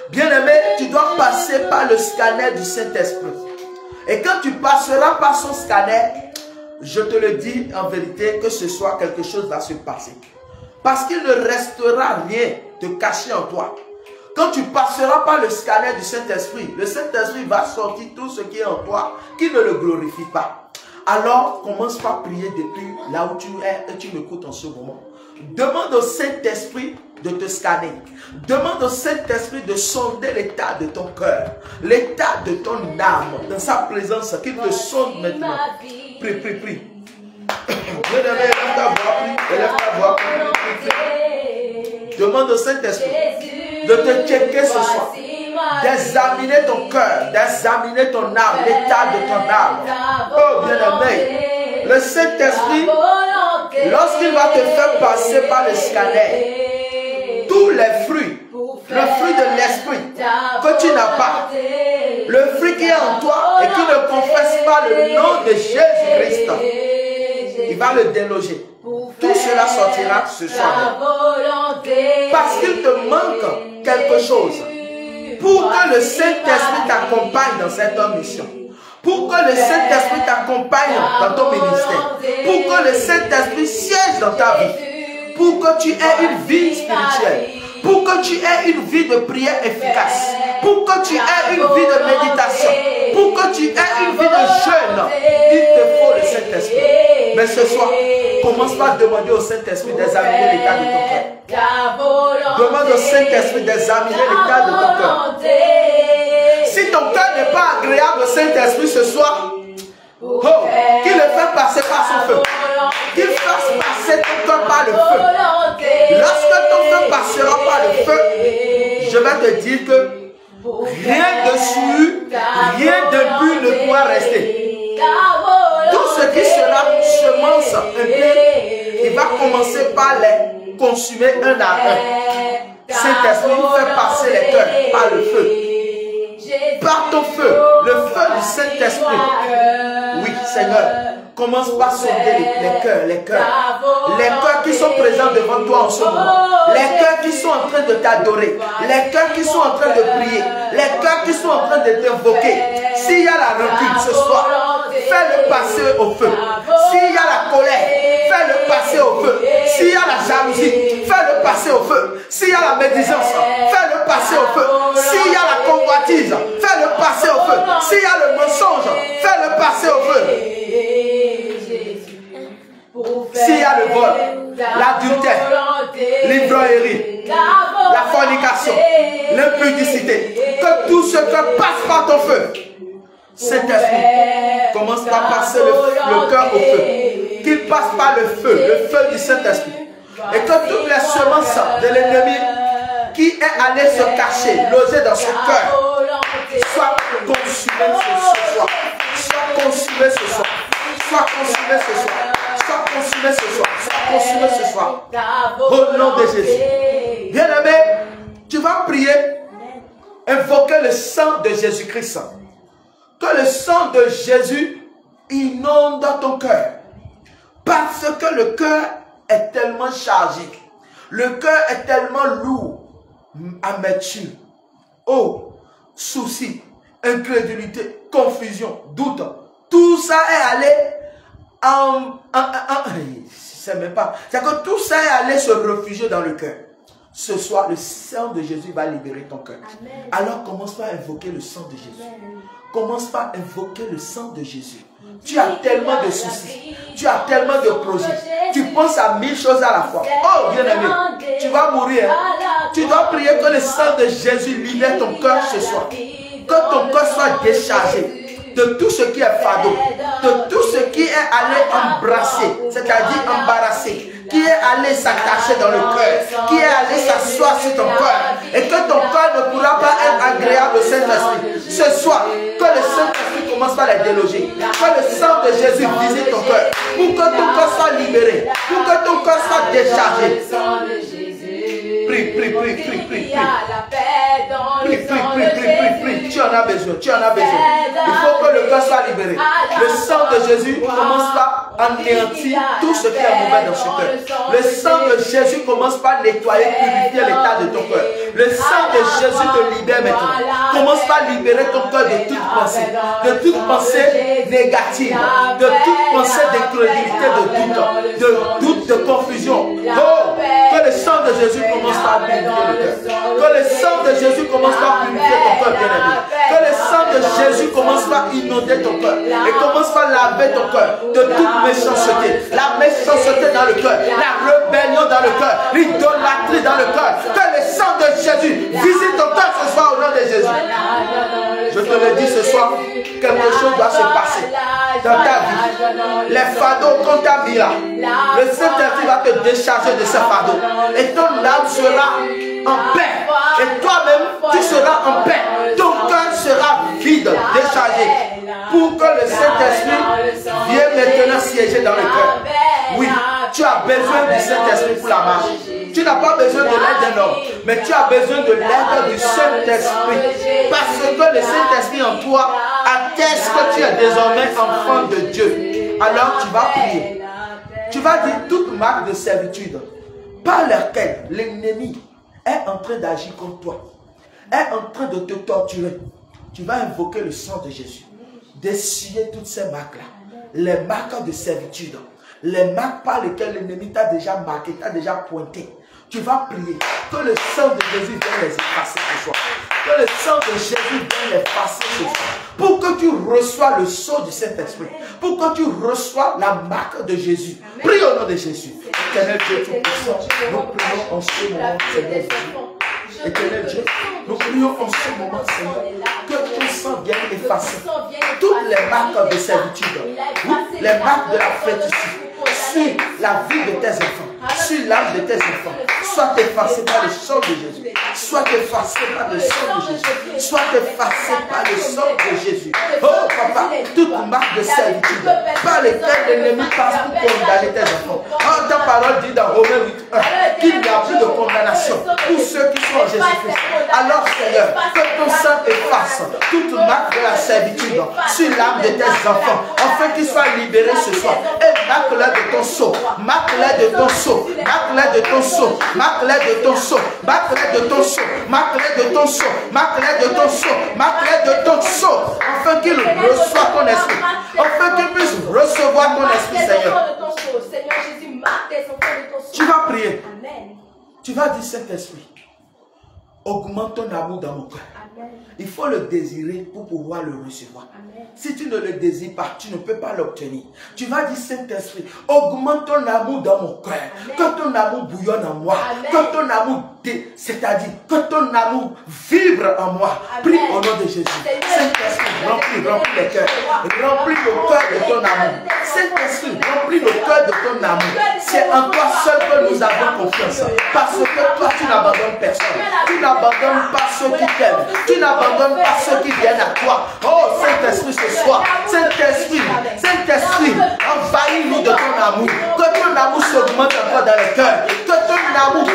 Bien-aimé, tu dois passer par le scanner du Saint-Esprit. Et quand tu passeras par son scanner, je te le dis en vérité que ce soir, quelque chose va se passer. Parce qu'il ne restera rien de caché en toi. Quand tu passeras par le scanner du Saint-Esprit, le Saint-Esprit va sortir tout ce qui est en toi, qui ne le glorifie pas. Alors, commence par prier depuis là où tu es et tu m'écoutes en ce moment. Demande au Saint-Esprit de te scanner. Demande au Saint-Esprit de sonder l'état de ton cœur, l'état de ton âme, dans sa présence, qu'il te sonde maintenant. Prie, prie, prie. Bien-aimé, élève ta voix, prie. Élève ta voix, prie. Demande au Saint-Esprit de te checker ce soir, d'examiner ton cœur, d'examiner ton âme, l'état de ton âme. Oh bien-aimé, le Saint-Esprit, lorsqu'il va te faire passer par le scanner, tous les fruits, le fruit de l'esprit que tu n'as pas, le fruit qui est en toi et qui ne confesse pas le nom de Jésus-Christ, il va le déloger. Tout cela sortira ce soir. Parce qu'il te manque quelque chose. Pour que le Saint-Esprit t'accompagne dans cette mission. Pour que le Saint-Esprit t'accompagne dans ton ministère. Pour que le Saint-Esprit siège dans ta vie. Pour que tu aies une vie spirituelle. Pour que tu aies une vie de prière efficace. Pour que tu aies une vie de méditation. Pour que tu aies une vie de jeûne. Il te faut le Saint-Esprit. Mais ce soir, commence par demander au Saint-Esprit d'examiner l'état de ton cœur. Demande au Saint-Esprit d'examiner l'état de ton cœur. Si ton cœur n'est pas agréable au Saint-Esprit ce soir, qu'il le fasse passer par son feu. Qu'il fasse passer ton cœur par le feu. Lorsque ton cœur passera par le feu, je vais te dire que rien de souillé, rien de but ne pourra rester. Tout ce qui sera semence impure, il va commencer par les consumer un à un. Saint-Esprit fait passer les cœurs par le feu. Par ton feu, le feu du Saint-Esprit. Oui, Seigneur, commence par sonder les cœurs. Les cœurs qui sont présents devant toi en ce moment. Les cœurs qui sont en train de t'adorer. Les cœurs qui sont en train de prier. Les cœurs qui sont en train de t'invoquer. S'il y a la rancune ce soir, fais-le passer au feu. S'il y a la colère, fais-le passer au feu. S'il y a la jalousie, fais-le passer au feu. S'il y a la médisance, fais-le passer au feu. S'il y a la convoitise, fais-le passer au feu. S'il y a le mensonge, fais-le passer au feu. S'il y a le vol, l'adultère, l'ivrognerie, la fornication, l'impudicité, que tout ce que passe par ton feu. Saint-Esprit, commence par passer le cœur au feu. Qu'il passe par le feu du Saint-Esprit. Et que toutes les semences de l'ennemi qui est allé se cacher, loger dans son cœur, soient consumées ce soir. Soient consumées ce soir. Soient consumées ce soir. Soient consumées ce soir. Soient consumées ce soir. Au nom de Jésus. Bien-aimé, tu vas prier, invoquer le sang de Jésus-Christ. Que le sang de Jésus inonde ton cœur. Parce que le cœur est tellement chargé. Le cœur est tellement lourd. Amertume. Oh, souci, incrédulité, confusion, doute. Tout ça est allé c'est même pas. C'est que tout ça est allé se réfugier dans le cœur. Ce soir, le sang de Jésus va libérer ton cœur. Alors commence par invoquer le sang de Jésus. Commence par invoquer le sang de Jésus. Tu as tellement de soucis. Tu as tellement de projets. Tu penses à 1000 choses à la fois. Oh, bien-aimé, tu vas mourir. Tu dois prier que le sang de Jésus libère ton cœur ce soir. Que ton cœur soit déchargé de tout ce qui est fardeau, de tout ce qui est allé embrasser, c'est-à-dire embarrasser, qui est allé s'attacher dans le cœur, qui est allé s'asseoir sur ton cœur, et que ton cœur ne pourra pas être agréable au Saint-Esprit. Ce soir, que le Saint-Esprit commence par les déloger, que le sang de Jésus visite ton cœur, pour que ton cœur soit libéré, pour que ton cœur soit déchargé. Prie, prie, prie, prie, prie, prie. Prie. Tu en as besoin, tu en as besoin. Il faut que le cœur soit libéré. Le sang de Jésus commence par anéantir tout ce qui est mauvais dans ce cœur. Le sang de Jésus commence par nettoyer, purifier l'état de ton cœur. Le sang de Jésus te libère maintenant. Commence par libérer ton cœur de toute pensée négative, de toute pensée d'incrédulité, de doute, de confusion. Oh, que le sang de Jésus commence par purifier le cœur. Que le sang de Jésus commence par purifier ton cœur, bien-aimé. Que le sang de Jésus commence par inonder ton cœur. Et commence par laver ton cœur de toute méchanceté. La méchanceté dans le cœur. La rébellion dans le cœur. L'idolâtrie dans le cœur. Que le sang de Jésus visite ton cœur ce soir au nom de Jésus. Je te le dis ce soir, quelque chose doit se passer dans ta vie. Les fardeaux qu'on t'a mis là, le Saint-Esprit va te décharger de ces fardeaux. Et ton âme sera en paix. Et toi-même, tu seras en paix. Ton cœur sera vide, déchargé. Pour que le Saint-Esprit vienne maintenant siéger dans le cœur. Oui, tu as besoin du Saint-Esprit pour la marche. Tu n'as pas besoin de l'aide d'un homme, mais tu as besoin de l'aide du Saint-Esprit. Parce que le Saint-Esprit en toi atteste que tu es désormais enfant de Dieu. Alors tu vas prier. Tu vas dire toute marque de servitude par laquelle l'ennemi est en train d'agir contre toi, est en train de te torturer. Tu vas invoquer le sang de Jésus. D'essuyer toutes ces marques-là. Les marques de servitude. Les marques par lesquelles l'ennemi t'a déjà marqué, t'a déjà pointé. Tu vas prier que le sang de Jésus vienne les effacer ce soir. Que le sang de Jésus vienne effacer ce soir. Pour que tu reçois le sceau du Saint-Esprit. Pour que tu reçois la marque de Jésus. Prie au nom de Jésus. Éternel Dieu Tout-Puissant, nous prions en ce moment, Seigneur Jésus. Éternel Dieu, nous prions en ce moment, Seigneur, que ton sang vienne effacer toutes les marques de servitude, les marques de la féticide sur la vie de tes enfants, sur l'âme de tes enfants. Sois effacé par le sang de Jésus. Sois effacé par le sang de Jésus. Sois effacé par le sang de Jésus. Oh papa, toute marque de servitude par lesquelles l'ennemi passe pour condamner tes enfants. Oh, ta parole dit dans Romains 8:1 qu'il n'y a plus de condamnation pour ceux qui sont en Jésus-Christ. Alors Seigneur, que ton sang efface toute marque de la servitude sur l'âme de tes enfants, afin qu'ils soient libérés ce soir. Et marque-les de ton sceau, marque-les de ton sceau, marque-les de ton sceau, marque-les de ton sceau, marque-les de ton sceau, marque-les de ton sceau, marque-les de ton sceau, marque-les de ton sceau, afin qu'ils reçoivent ton esprit, afin qu'ils puissent recevoir ton esprit, Seigneur. Tu vas prier. Tu vas dire, Saint-Esprit, augmente ton amour dans mon cœur. Il faut le désirer pour pouvoir le recevoir. Amen. Si tu ne le désires pas, tu ne peux pas l'obtenir. Tu vas dire, Saint-Esprit, augmente ton amour dans mon cœur. Amen. Que ton amour bouillonne en moi. Amen. Que ton amour, c'est-à-dire que ton amour vibre en moi. Amen. Prie au nom de Jésus. Saint-Esprit, remplis les cœurs. Remplis le cœur de ton amour. Saint-Esprit, remplis le cœur de ton amour. C'est en toi seul que nous avons confiance. Parce que toi, tu n'abandonnes personne. Tu n'abandonnes pas ceux qui t'aiment. Tu n'abandonnes pas ceux qui viennent à toi. Oh Saint-Esprit ce soir. Saint-Esprit, Saint-Esprit, envahis-nous de ton amour. Que ton amour s'augmente encore dans le cœur. Que ton amour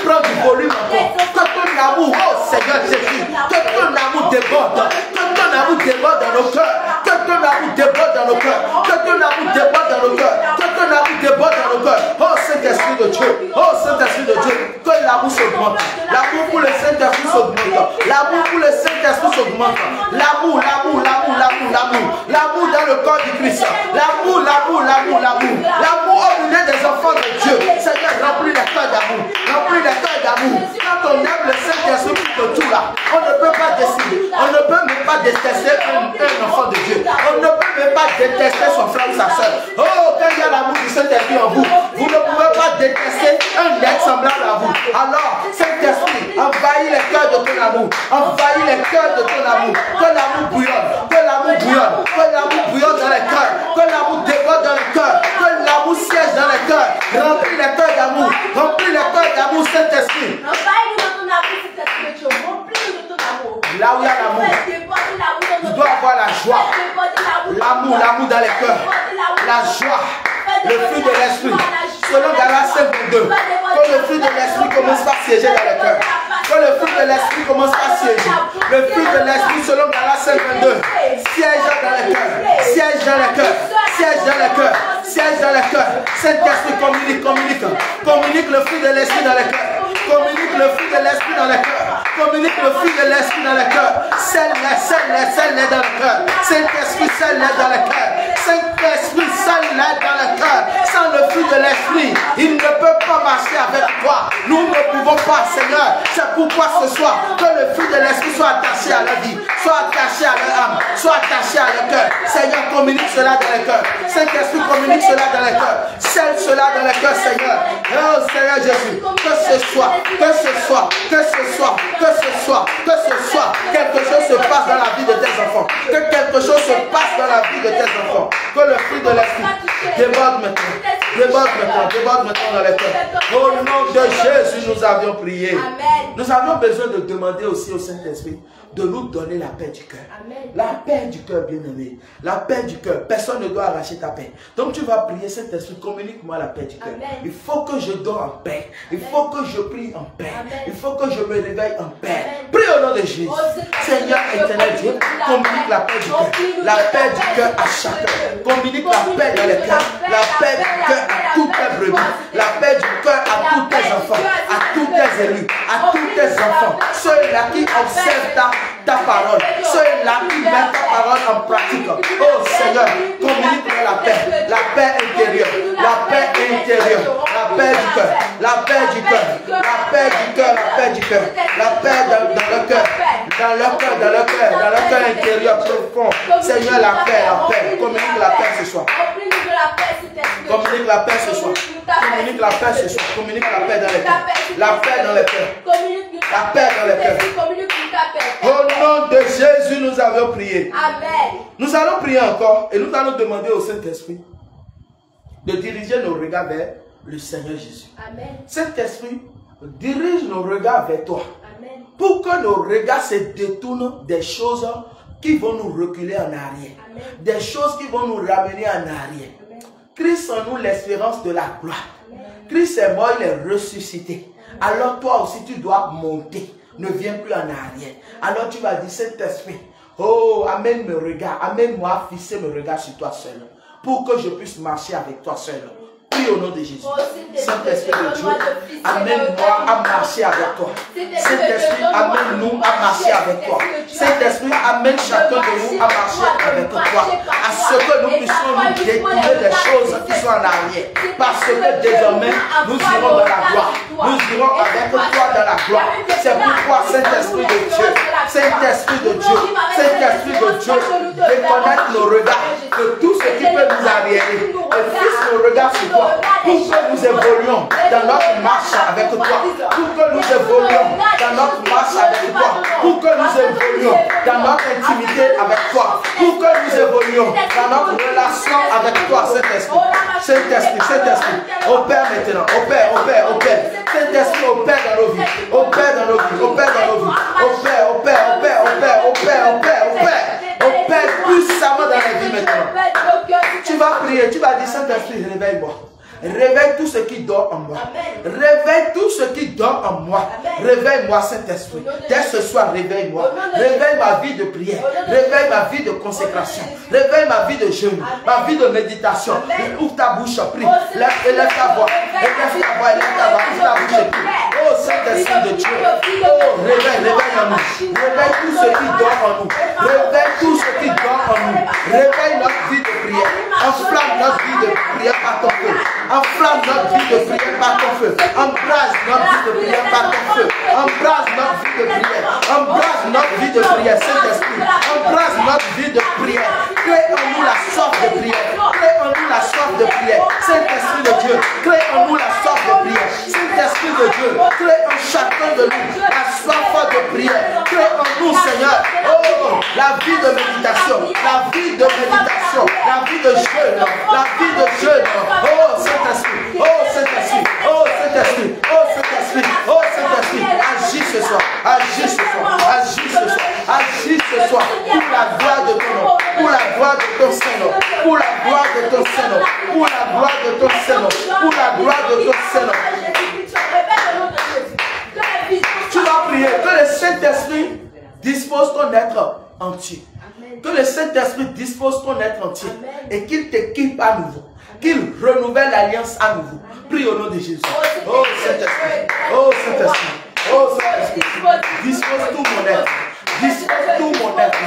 prend du volume encore. Que ton amour, oh Seigneur Jésus, que ton amour déborde. Que ton amour déborde dans nos cœurs. Que ton amour déborde dans nos cœurs. Que ton amour déborde dans nos cœurs. Que ton amour déborde dans nos cœurs. Oh Saint-Esprit de Dieu. Oh Saint-Esprit de Dieu. Que l'amour s'augmente. L'amour pour le Saint-Esprit s'augmente. L'amour pour le Saint-Esprit s'augmente. L'amour, l'amour, l'amour, l'amour, l'amour. L'amour dans le corps du Christ. L'amour, l'amour, l'amour, l'amour. L'amour au milieu des enfants de Dieu. Seigneur, remplis les cœurs d'amour. Remplis les cœurs d'amour. Quand on aime le Saint-Esprit de tout là, on ne peut pas décider. On ne peut même pas détester un enfant de Dieu. On ne peut même pas détester son frère ou sa soeur. Oh, quand il y a l'amour du Saint-Esprit en vous, vous ne pouvez pas détester un être semblable à vous. Alors, Saint-Esprit, envahis les cœurs de ton amour. Envahis les cœurs de ton amour. Que l'amour bouillonne. Que l'amour bouillonne. Que l'amour bouillonne dans les cœurs. Que l'amour déborde dans les cœurs. Que l'amour siège dans les cœurs. Remplis les cœurs d'amour. Remplis les cœurs d'amour, Saint-Esprit. Envahis-nous dans ton amour, Saint-Esprit de Dieu. Remplis-nous de ton amour. Là où il y a l'amour, tu dois avoir la joie. L'amour, l'amour dans les cœurs. La joie. Le fruit de l'esprit. Selon Galates 5:2. Que le fruit de l'esprit commence par siéger dans les cœurs. Que le fruit de l'esprit commence par siéger. Le fruit de l'esprit selon Galates 5:22. Siège dans les cœurs. Siège dans les cœurs. Siège dans les cœurs. Siège dans les cœurs. Saint-Esprit communique, communique. Communique le fruit de l'esprit dans les cœurs. Communique le fruit de l'esprit dans les cœurs. Communique le fruit de l'esprit dans les cœurs. Scelle-les dans le cœur. Saint-Esprit, scelle-les dans le cœur. Saint-Esprit, scelle-les dans le cœur. Sans le fruit de l'esprit, il ne peut pas marcher avec toi. Nous ne pouvons pas, Seigneur. C'est pourquoi ce soir, que le fruit de l'esprit soit attaché à la vie, soit attaché à leur âme, soit attaché à leur cœur. Seigneur, communique cela dans les cœurs. Saint-Esprit, communique cela dans les cœurs. Scelle cela dans les cœurs, Seigneur. Oh Seigneur Jésus, que ce soit, quelque chose se passe dans la vie de tes enfants. Que quelque chose se passe dans la vie de tes enfants. Que le fruit de l'esprit déborde maintenant. Déborde maintenant dans les cœurs. Au nom de Jésus, nous avions prié. Amen. Nous avions besoin de demander aussi au Saint-Esprit de nous donner la paix du cœur. La paix du cœur, bien-aimé. La paix du cœur. Personne ne doit arracher ta paix. Donc tu vas prier, Saint-Esprit, communique-moi la paix du cœur. Il faut que je dors en paix. Il faut que je prie en paix. Il faut que je me réveille en paix. Prie au nom de Jésus. Seigneur éternel Dieu, communique la paix du cœur. La paix du cœur à chacun. Communique la paix dans les cœurs. La paix du cœur à toutes tes brebis. La paix du cœur à tous tes enfants. À tous tes élus. À tous tes enfants. Ceux-là qui observent ta parole. Ceux-là qui mettent ta parole en pratique. Oh Seigneur, communique-moi la paix. La paix intérieure. La paix intérieure. La paix du cœur. La paix du cœur. La paix du cœur. La paix du cœur. La paix dans le cœur. dans leur cœur, dans leur cœur, dans leur cœur intérieur profond. Seigneur, la paix, la paix. Communique la paix ce soir. Communique la paix ce soir. Communique la paix ce soir. Communique la paix dans les cœurs. La paix dans les cœurs. La paix dans les cœurs. Au nom de Jésus, nous avons prié. Amen. Nous allons prier encore et nous allons demander au Saint-Esprit de diriger nos regards vers le Seigneur Jésus. Amen. Saint-Esprit, dirige nos regards vers toi. Amen. Pour que nos regards se détournent des choses qui vont nous reculer en arrière. Amen. Des choses qui vont nous ramener en arrière. Amen. Christ en nous l'espérance de la gloire. Amen. Christ est mort, il est ressuscité. Alors toi aussi tu dois monter. Ne viens plus en arrière. Alors tu vas dire, Saint-Esprit, oh, amène mes regards, amène-moi à fixer mes regards sur toi seul. Pour que je puisse marcher avec toi seul. Prie au nom de Jésus. Saint-Esprit de Dieu, amène-moi à marcher avec toi. Saint-Esprit, amène-nous à marcher avec toi. Saint-Esprit, amène chacun de nous à marcher avec toi. À ce que nous puissions nous détourner des choses qui sont en arrière. Parce que désormais, nous irons dans la gloire. Nous irons avec toi dans la gloire. C'est pourquoi, Saint-Esprit de Dieu, Saint-Esprit de Dieu, Saint-Esprit de Dieu, déconnecte nos regards de tout ce qui peut nous arriérer. Et fixe nos regards sur toi. Pour que nous évoluions dans notre marche avec toi. Pour que nous évoluions dans notre marche avec toi. Pour que nous évoluions dans notre intimité avec toi. Pour que nous évoluions dans notre relation avec toi, Saint-Esprit. Saint-Esprit, Saint-Esprit, opère maintenant, opère. Saint-Esprit, opère dans nos vies. Opère dans nos vies, opère dans nos vies. Opère puissamment dans la vie maintenant. Tu vas prier, tu vas dire, Saint-Esprit, réveille-moi. Réveille tout ce qui dort en moi. Amen. Réveille tout ce qui dort en moi. Réveille-moi, Saint-Esprit. Dès ce soir, réveille-moi. Réveille ma vie de prière. Réveille ma vie de consécration. Réveille ma vie de jeûne. Ma vie de méditation. Ouvre ta bouche, prie. Élève ta voix. Élève ta voix. Ouvre ta bouche et prie. Oh Saint-Esprit de Dieu. Oh, réveille en nous. Réveille tout ce qui dort en nous. Réveille tout ce qui dort en nous. Réveille notre vie de prière. Enflamme notre vie de prière par ton feu. Enflamme notre vie de prière par ton feu. Embrase notre vie de prière par ton feu. Embrase notre vie de prière. Embrase notre vie de prière, Saint-Esprit. Embrase notre vie de prière. Crée en nous la soif de prière. Crée en nous la soif de prière. Saint-Esprit de Dieu, crée en nous la soif de prière. Saint-Esprit de Dieu, crée en chacun de nous la soif de prière. Crée en nous, Seigneur, oh, la vie de méditation. La vie de méditation. La vie de jeûne. La vie de jeûne. Oh, Saint-Esprit, oh Saint-Esprit, oh Saint-Esprit, oh Saint-Esprit, oh Saint-Esprit, agis ce soir, agis ce soir, agis ce soir, agis ce soir, pour la gloire de ton nom, pour la gloire de ton Saint-Nom, pour la gloire de ton Saint-Nom, pour la gloire de ton Saint-Nom, pour la gloire de ton Saint-Nom. Tu vas prier que le Saint-Esprit dispose ton être entier. Que le Saint-Esprit dispose ton être entier et qu'il t'équipe à nouveau. Qu'il renouvelle l'alliance à nouveau. Prie au nom de Jésus. Oh Saint-Esprit. Oh Saint-Esprit. Oh Saint-Esprit. Dispose tout mon être. Dispose tout mon être.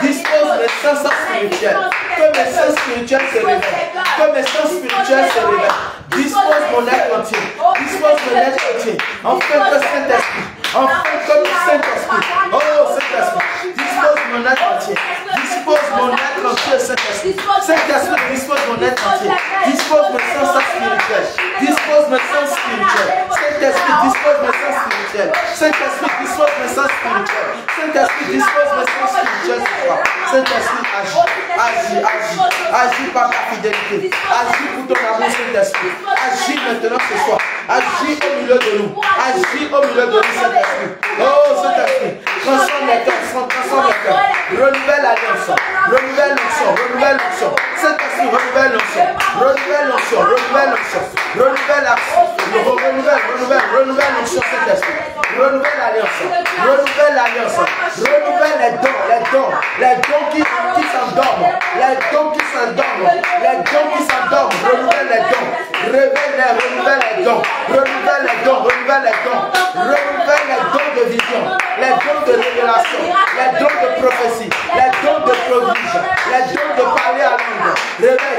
Dispose mes sens spirituels. Que mes sens spirituels se réveillent. Que mes sens spirituels se réveillent. Dispose mon être entier. Dispose mon être entier. Enfin que Saint-Esprit. Enfin que Saint-Esprit. Oh Saint-Esprit. Dispose mon être entier. Dispose mon être entier, Saint-Esprit. Saint-Esprit, dispose mon être entier. Dispose mes sens spirituels. Dispose mes sens spirituels. Saint-Esprit, dispose mes sens spirituels. Saint-Esprit, dispose mes sens spirituels. Saint-Esprit, dispose mes sens spirituels ce soir. Saint-Esprit, agis par ta fidélité. Agis pour ton amour, Saint-Esprit. Agis maintenant ce soir. Agis au milieu de nous. Agis au milieu de nous, Saint-Esprit. Oh, Saint-Esprit, transforme les cœurs, transforme les cœurs. Renouvelle l'alliance. Renouvelle l'onction, renouvelle l'onction. Saint-Esprit, renouvelle l'onction. Renouvelle l'onction, renouvelle l'onction. Renouvelle l'action. Renouvelle l'onction, Saint-Esprit. Renouvelle l'alliance. Renouvelle l'alliance. Renouvelle les dons qui s'endorment. Les dons qui s'endorment. Les dons qui s'endorment. Renouvelle les dons. Réveille-les, renouvelle les dons. Renouvelle les dons, renouvelle les dons. Renouvelle les dons de vision. Les dons de révélation. Les dons de prophétie. Les dons de prodige. Les dons de parler à langue. Réveille.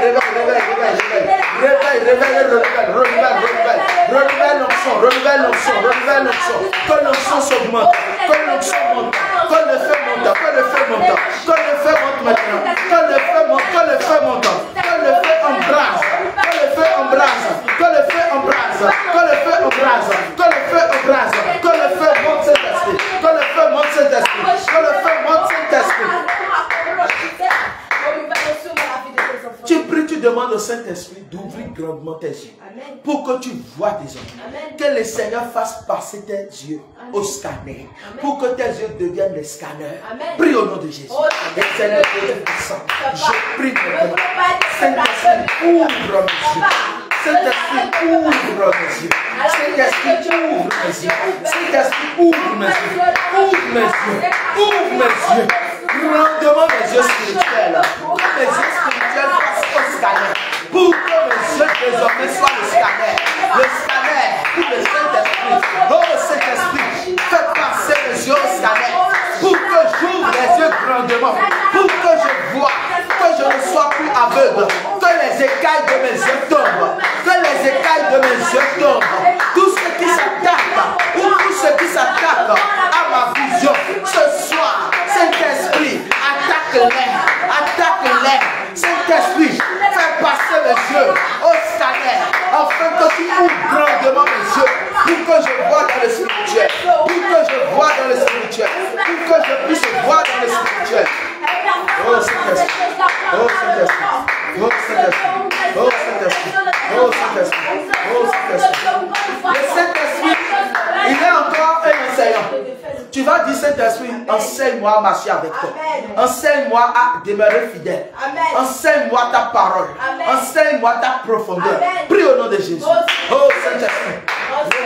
Renouvelle l'onction. Que l'onction s'augmente. Que l'onction monte. Que le feu monte, que le feu monte, que le feu monte maintenant. Que le feu monte, que le feu monte. Que le feu embrase, que le feu embrase, que le feu embrase, que le feu embrase, que le feu embrase, que le feu monte cet esprit, que le feu monte cet esprit, que le feu monte cet esprit. Tu pries, tu demandes au Saint-Esprit d'ouvrir grandement tes yeux pour que tu vois tes hommes. Que le Seigneur fasse passer tes yeux au scanner pour que tes yeux deviennent des scanners. Prie au nom de Jésus. Et Seigneur Dieu puissant, je prie maintenant. Saint-Esprit, ouvre mes yeux. Saint-Esprit, ouvre mes yeux. Saint-Esprit, ouvre mes yeux. Saint-Esprit, ouvre mes yeux. Ouvre mes yeux. Ouvre mes yeux. Grandement mes yeux spirituels. Que mes yeux spirituels fassent au scanner. Pour que mes yeux désormais soient le scanner. Le scanner pour le Saint-Esprit. Oh Saint-Esprit, fais passer mes yeux au scanner. Pour que j'ouvre les yeux grandement. Pour que je vois. Que je ne sois plus aveugle. Que les écailles de mes yeux tombent. Que les écailles de mes yeux tombent. Tout ce qui s'attaque ou tout ce qui s'attaque à ma vision ce soir, Saint-Esprit, attaque-les, attaque-les. Saint-Esprit, fais passer mes yeux au scanner, afin que tu ouvres grandement mes yeux, pour que je vois dans le spirituel, pour que je vois dans le spirituel, pour que je puisse voir dans le spirituel. Oh Saint-Esprit, oh Saint-Esprit, oh Saint-Esprit, oh Saint-Esprit, oh Saint-Esprit, oh Saint-Esprit. Le Saint-Esprit, il est encore un enseignant. Tu vas dire Saint-Esprit, enseigne-moi à marcher avec toi. Enseigne-moi à demeurer fidèle. Enseigne-moi ta parole. Enseigne-moi ta profondeur. Prie au nom de Jésus. Oh Saint-Esprit,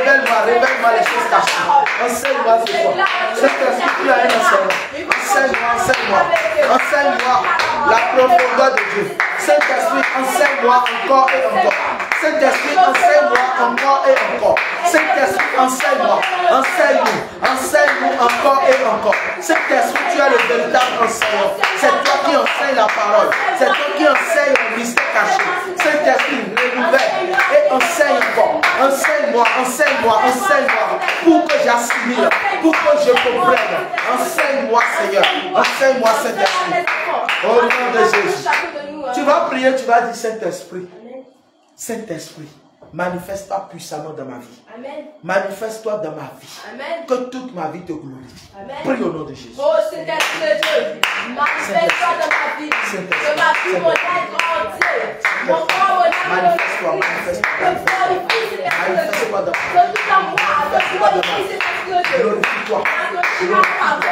révèle-moi les choses cachées. Enseigne-moi ce soir. Saint-Esprit, tu as un enseignant. Enseigne-moi, enseigne-moi. Enseigne-moi la profondeur de Dieu. Saint-Esprit, enseigne-moi encore et encore. Saint-Esprit, enseigne-moi encore et encore. Saint-Esprit, enseigne-moi. Enseigne-nous. Enseigne-nous encore et encore. Saint-Esprit, tu es le véritable enseignant. C'est toi qui enseignes la parole. C'est toi qui enseignes le mystère caché. Saint-Esprit, renouvelle et enseigne encore. Enseigne-moi, enseigne-moi, enseigne-moi. Pour que j'assimile, pour que je comprenne. Enseigne-moi, Seigneur. Enseigne-moi, Saint-Esprit. Au nom de Jésus. Tu vas prier, tu vas dire Saint-Esprit. Saint-Esprit, manifeste-toi puissamment dans ma vie. Manifeste-toi dans ma vie. Que toute ma vie te glorifie. Prie au nom de Jésus. Oh Saint-Esprit de Dieu, manifeste-toi dans ma vie. Que ma vie, mon être entier, mon corps, mon âme, manifeste-toi, manifeste-toi. Manifeste-toi dans ma vie. Glorifie-toi. Glorifie-toi.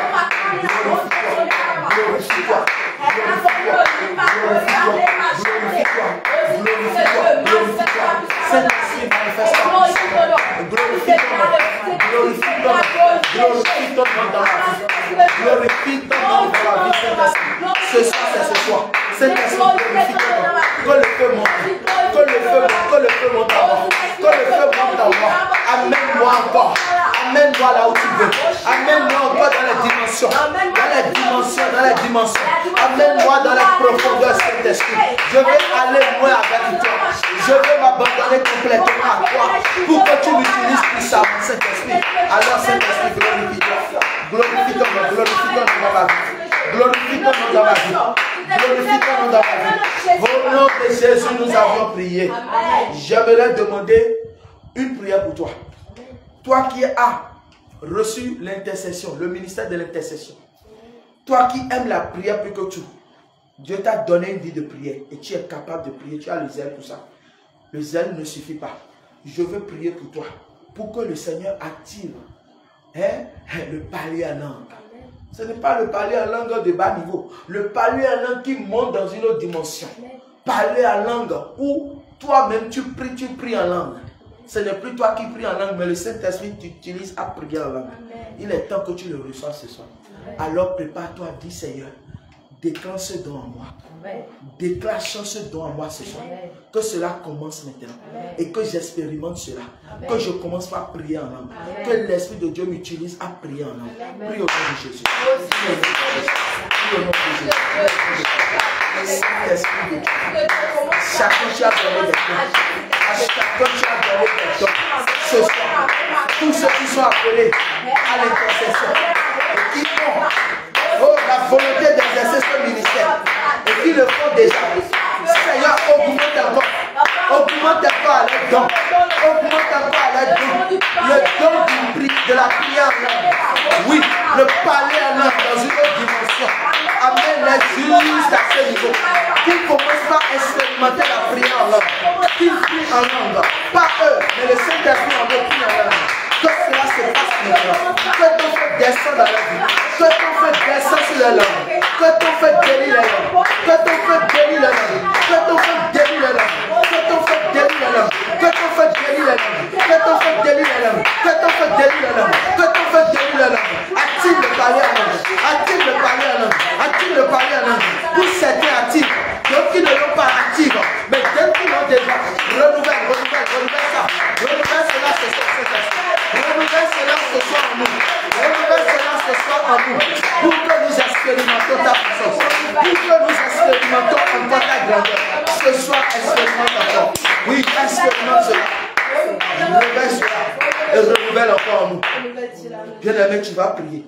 Saint-Esprit, manifeste-toi. Glorifie ton nom. Glorifie ton nom. Glorifie ton nom dans ma vie. Glorifie ton nom dans ma vie, Saint-Esprit. Ce soir, c'est ce soir. Saint-Esprit, glorifie ton nom. Que le feu monte. Que le feu monte. Que le feu monte en moi. Que le feu monte en moi. Amène-moi encore. Amène-moi là où tu veux. Amène-moi encore dans les dimensions. Dans les dimensions, dans les dimensions. Amène-moi dans les profondeurs, Saint-Esprit. Je vais aller loin avec toi. Je vais m'abandonner complètement à toi pour que tu m'utilises puissamment, Saint-Esprit. Alors, Saint-Esprit, glorifie-toi. Glorifie ton nom, glorifie ton nom dans ma vie. Glorifie ton nom dans ma vie. Glorifie ton nom dans ma vie. Au nom de Jésus, nous avons prié. J'aimerais demander une prière pour toi. Toi qui as reçu l'intercession, le ministère de l'intercession. Toi qui aimes la prière plus que tout. Dieu t'a donné une vie de prière et tu es capable de prier. Tu as le zèle pour ça. Le zèle ne suffit pas. Je veux prier pour toi. Pour que le Seigneur attire le parler en langue. Ce n'est pas le parler en langue de bas niveau. Le parler en langue qui monte dans une autre dimension. Parler en langue où toi-même tu pries en langue. Ce n'est plus toi qui pries en langue, mais le Saint-Esprit t'utilise à prier en langue. Il est temps que tu le reçois ce soir. Alors prépare-toi, dis Seigneur, déclenche ce don en moi. Déclenche ce don en moi ce soir. Que cela commence maintenant. Et que j'expérimente cela. Que je commence par prier en langue. Que l'Esprit de Dieu m'utilise à prier en langue. Prie au nom de Jésus. Prie au nom de Jésus. Saint-Esprit de Dieu. Chacun tu as donné des dons. À chacun tu as donné des dons. Ce soir, tous ceux qui sont appelés à l'intercession et qui ont don. Augmente encore les dons. Le don de la prière en langue. Oui, le parler en langue dans une autre dimension. Amène les juges à ce niveau. Qu'ils ne commencent pas à expérimenter la prière en langue. Qu'ils prient en langue. Pas eux, mais le Saint-Esprit en eux prie en langue. Que cela se passe maintenant. Que ton feu descende dans la vie. Que ton feu descende sur les langues. Que ton feu guérit les langues. Que ton feu guérit les langues. Que ton feu guérit les langues. Que ton feu guérit les langues. Que ton feu guérit les langues. Que ton feu guérit les langues. Que ton feu guérit les langues. Que ton feu guérit les langues. Active le parler en langue. Active le parler en langue. Active le parler en langue. Pour certains actifs. D'autres qui ne l'ont pas active. Mais d'autres qui l'ont déjà. Renouvelle ça. Renouvelle cela ce soir. Renouvelle cela ce soir en nous. Renouvelle cela ce soir en nous. Pour que nous expérimentons ta puissance. Pour que nous expérimentons encore ta grandeur. Ce soir, expérimente encore. Oui, expérimente cela. Renouvelle cela. Et renouvelle encore en nous. Bien-aimé, tu vas prier.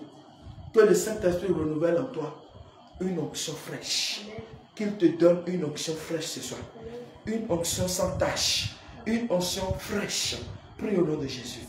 Que le Saint-Esprit renouvelle en toi une onction fraîche. Qu'il te donne une onction fraîche ce soir. Une onction sans tache. Une onction fraîche. Prie au nom de Jésus.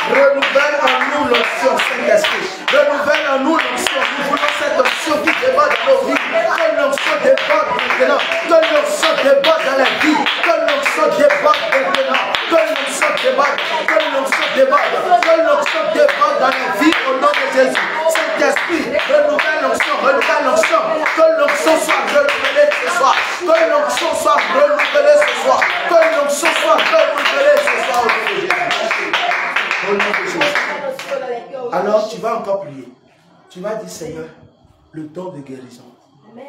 Renouvelle en nous l'onction, Saint-Esprit. Renouvelle en nous l'onction. Nous voulons cette onction qui déborde dans nos vies. Que l'onction déborde maintenant. Que l'onction déborde dans la vie. Que l'onction déborde maintenant. Que l'onction déborde. Que l'onction déborde. Que l'onction déborde dans la vie au nom de Jésus. Saint-Esprit, renouvelle l'onction. Renouvelle l'onction. Que l'onction soit renouvelée ce soir. Que l'onction soit renouvelée ce soir. Que l'onction soit renouvelée ce soir au nom de Jésus. Au nom de Jésus. Alors tu vas encore prier. Tu vas dire Seigneur, le don de guérison,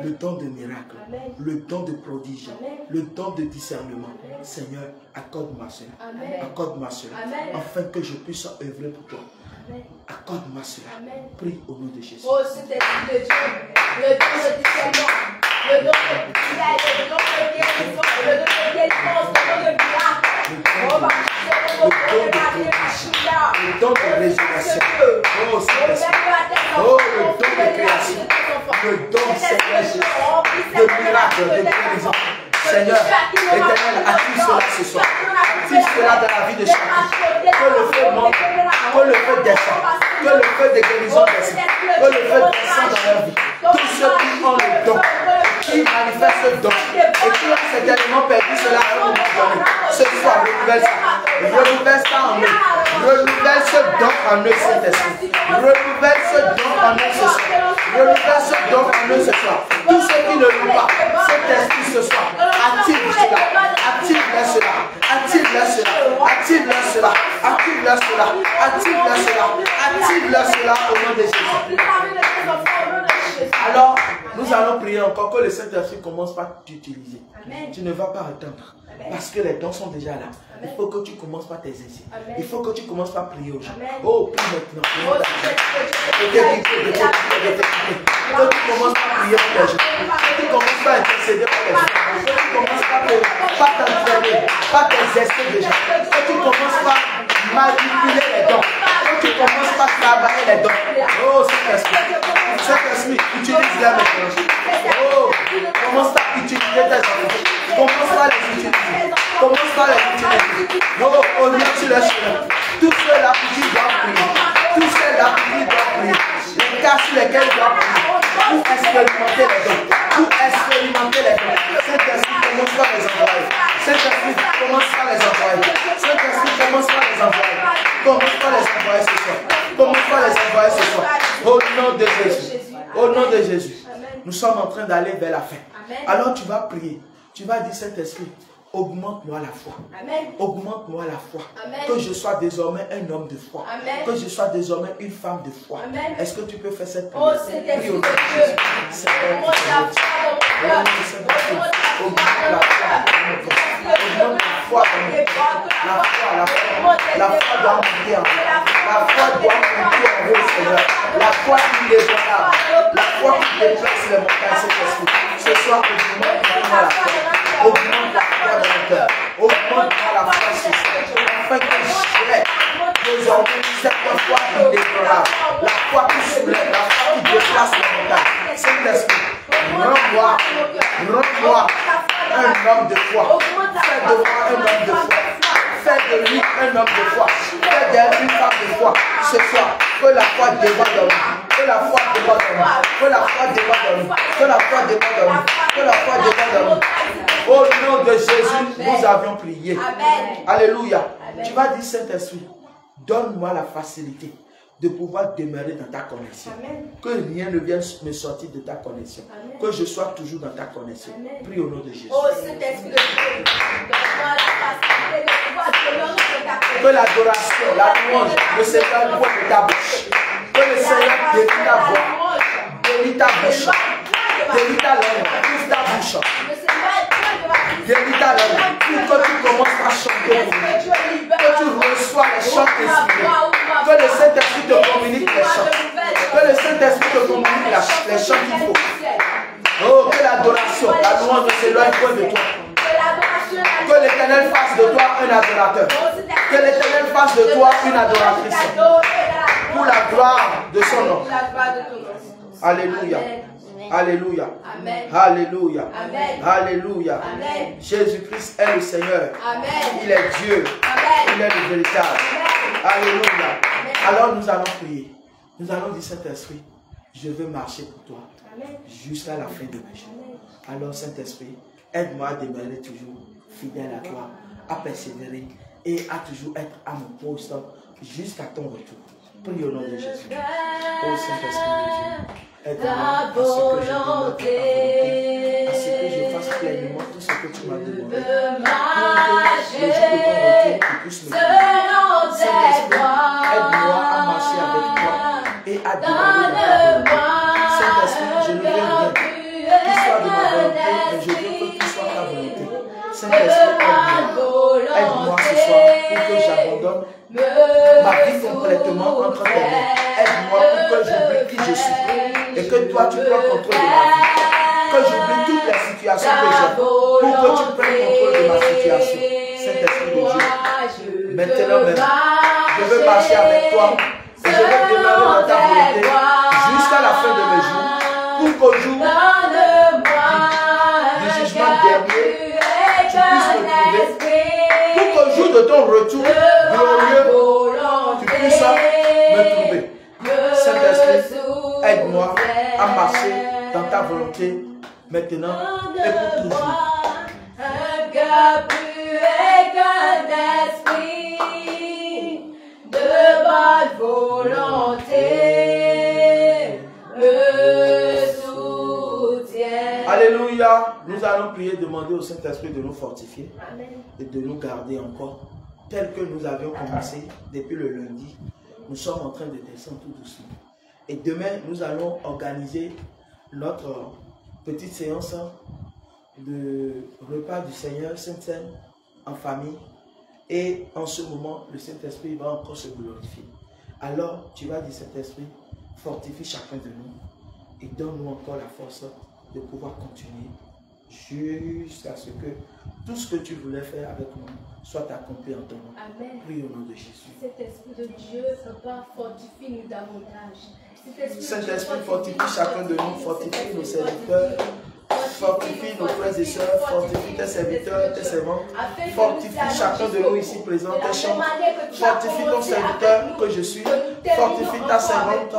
le don de miracle, le don de prodige, le don de discernement. Seigneur, accorde-moi cela. Accorde-moi cela. Afin que je puisse œuvrer pour toi. Accorde-moi cela. Prie au nom de Jésus. Oh, c'est de Dieu, le don de discernement, le don de prière, le don de guérison, le don de délivrance, le don de miracle. Le don de résurrection. Oh, le don de création. Le don, Seigneur Jésus, de miracle, de guérison. Seigneur, éternel, active cela ce soir. Active cela dans la vie de chacun. Que le feu monte, que le feu descende, que le feu de guérison descende, que le feu descende dans leur vie. Tous ceux qui ont le don, qui manifestent le don, et qui ont certainement perdu cela à un moment donné. Ce soir, renouvelle ça. Renouvelle ça en eux. Renouvelle ce don en eux, Saint-Esprit. Renouvelle ce don en eux ce soir. Renouvelle ce don en eux ce soir. Tous ceux qui ne l'ont pas, Saint-Esprit ce soir. Active cela, active-le cela, active-le cela, active-le cela, active-le cela, active-le cela, active-le cela au nom de Jésus. Alors, nous allons prier encore que le Saint-Esprit commence par t'utiliser. Tu ne vas pas attendre. Parce que les dons sont déjà là. Il faut que tu commences par t'exercer. Il faut que tu commences par prier aux gens. Oh, prie maintenant. Que tu commences par prier pour les gens. Que tu commences par intercéder pour les gens. Que tu commences par t'entraîner, par t'exercer déjà. Que tu commences par manipuler les dons. Que tu commences par travailler les dons. Oh, Saint-Esprit, utilise-les maintenant. Oh, commence par utiliser tes enfants. Commence par les utiliser. Commence par les utiliser. Oh, oriente les chemins. Tous ceux-là qui doivent prier. Tous ceux-là qui doivent prier. Les cas sur lesquels ils doivent prier. Pour expérimenter les dons. Pour expérimenter les dons. Saint-Esprit, commence par les envoyer. Saint-Esprit, commence par les envoyer. Saint-Esprit, commence par les envoyer. Commence par les envoyer ce soir. Commence par les envoyer ce soir. Au nom de Jésus. Au nom de Jésus. Nous sommes en train d'aller vers la fin. Alors tu vas prier. Tu vas dire Saint-Esprit, augmente-moi la foi. Augmente-moi la foi. Que je sois désormais un homme de foi. Que je sois désormais une femme de foi. Est-ce que tu peux faire cette prière? Prie au nom de Jésus. Augmente la foi. La foi doit monter en moi. La foi doit monter en haut, Seigneur. La foi inébranlable. La foi qui déplace les montagnes, Saint-Esprit. Ce soir, augmente-moi la foi. Augmente la foi dans mon cœur. Augmente-moi la foi sur Seigneur. Afin que j'ai désormais cette foi inébranlable. La foi qui soulève, la foi qui déplace les montagnes. Saint-Esprit, rends-moi un homme de foi. Fais de moi un homme de foi. Fais de lui un homme de foi. Fais d'elle une femme de foi. Ce soir, que la foi déborde dans nous. Que la foi déborde dans nous. Que la foi déborde dans nous. Que la foi déborde dans nous. Que la foi déborde dans nous. Au nom de Jésus, nous avions prié. Alléluia. Tu vas dire, Saint-Esprit, donne-moi la facilité de pouvoir demeurer dans ta connexion. Amen. Que rien ne vienne me sortir de ta connexion. Amen. Que je sois toujours dans ta connexion. Amen. Prie au nom de Jésus. Oh, Saint-Esprit de Dieu, donne-moi la facilité de pouvoir demeurer dans ta connexion. Que l'adoration, la louange ne s'éloigne pas de ta bouche. Que le Seigneur délie ta voix, délie ta bouche, délie ta langue, ouvre ta bouche. Délie ta langue pour que tu commences à chanter pour lui. Que tu reçois les chants inspirés. Que le Saint-Esprit te communique les chants. Que le Saint-Esprit te communique les chants qu'il faut. Oh, que l'adoration, la louange ne s'éloigne point de toi. Que l'Éternel fasse de toi un adorateur. Que l'Éternel fasse de toi une adoratrice. Pour la gloire de son nom. Alléluia. Alléluia. Amen. Alléluia. Amen. Alléluia. Amen. Jésus-Christ est le Seigneur. Amen. Il est Dieu. Amen. Il est le véritable. Alléluia. Amen. Alors nous allons prier. Nous allons dire, Saint-Esprit, je veux marcher pour toi jusqu'à la fin de mes jours. Alors Saint-Esprit, aide-moi à demeurer toujours fidèle à toi, à persévérer et à toujours être à mon poste jusqu'à ton retour. Prie au nom de Jésus. Oh Saint-Esprit de Dieu. Aide-moi à ce que je fasse pleinement tout ce que tu m'as demandé. Pour que le jour de ton retour, tu puisses me dire. Saint-Esprit, aide-moi à marcher avec toi et à demeurer dans ta volonté. Saint-Esprit, je ne veux rien qui soit de ma volonté, mais je veux que tu sois ta volonté. Saint-Esprit, aide-moi. Aide-moi ce soir pour que j'abandonne ma vie complètement entre tes mains. Aide-moi pour que j'oublie qui je suis. Et que toi tu prends contrôle de ma vie. Que j'oublie toutes les situations que j'ai. Pour que tu prennes contrôle de ma situation. Saint-Esprit de Dieu. Maintenant même, je veux marcher avec toi. Et je veux demeurer dans ta volonté jusqu'à la fin de mes jours. Pour qu'au jour du jugement dernier, tu puisses me trouver. Pour qu'au jour de ton retour glorieux, tu puisses me trouver. Saint-Esprit, aide-moi à marcher dans ta volonté maintenant et pour toujours. Un cœur pur et qu'un esprit de bonne volonté me soutient. Alléluia. Nous allons prier, demander au Saint-Esprit de nous fortifier. Amen. Et de nous garder encore tel que nous avions commencé depuis le lundi. Nous sommes en train de descendre tout doucement. Et demain, nous allons organiser notre petite séance de repas du Seigneur, Sainte Seine, en famille. Et en ce moment, le Saint-Esprit va encore se glorifier. Alors, tu vas dire, Saint-Esprit, fortifie chacun de nous et donne-nous encore la force de pouvoir continuer jusqu'à ce que tout ce que tu voulais faire avec nous soit accompli en ton nom. Amen. Prie au nom de Jésus. Cet esprit de Dieu, Papa, fortifie-nous davantage. Saint-Esprit, fortifie chacun de nous, fortifie nos serviteurs, fortifie nos frères et sœurs, fortifie tes serviteurs, tes servantes, fortifie chacun de nous ici présents, tes chambres, fortifie ton serviteur que je suis, fortifie ta servante,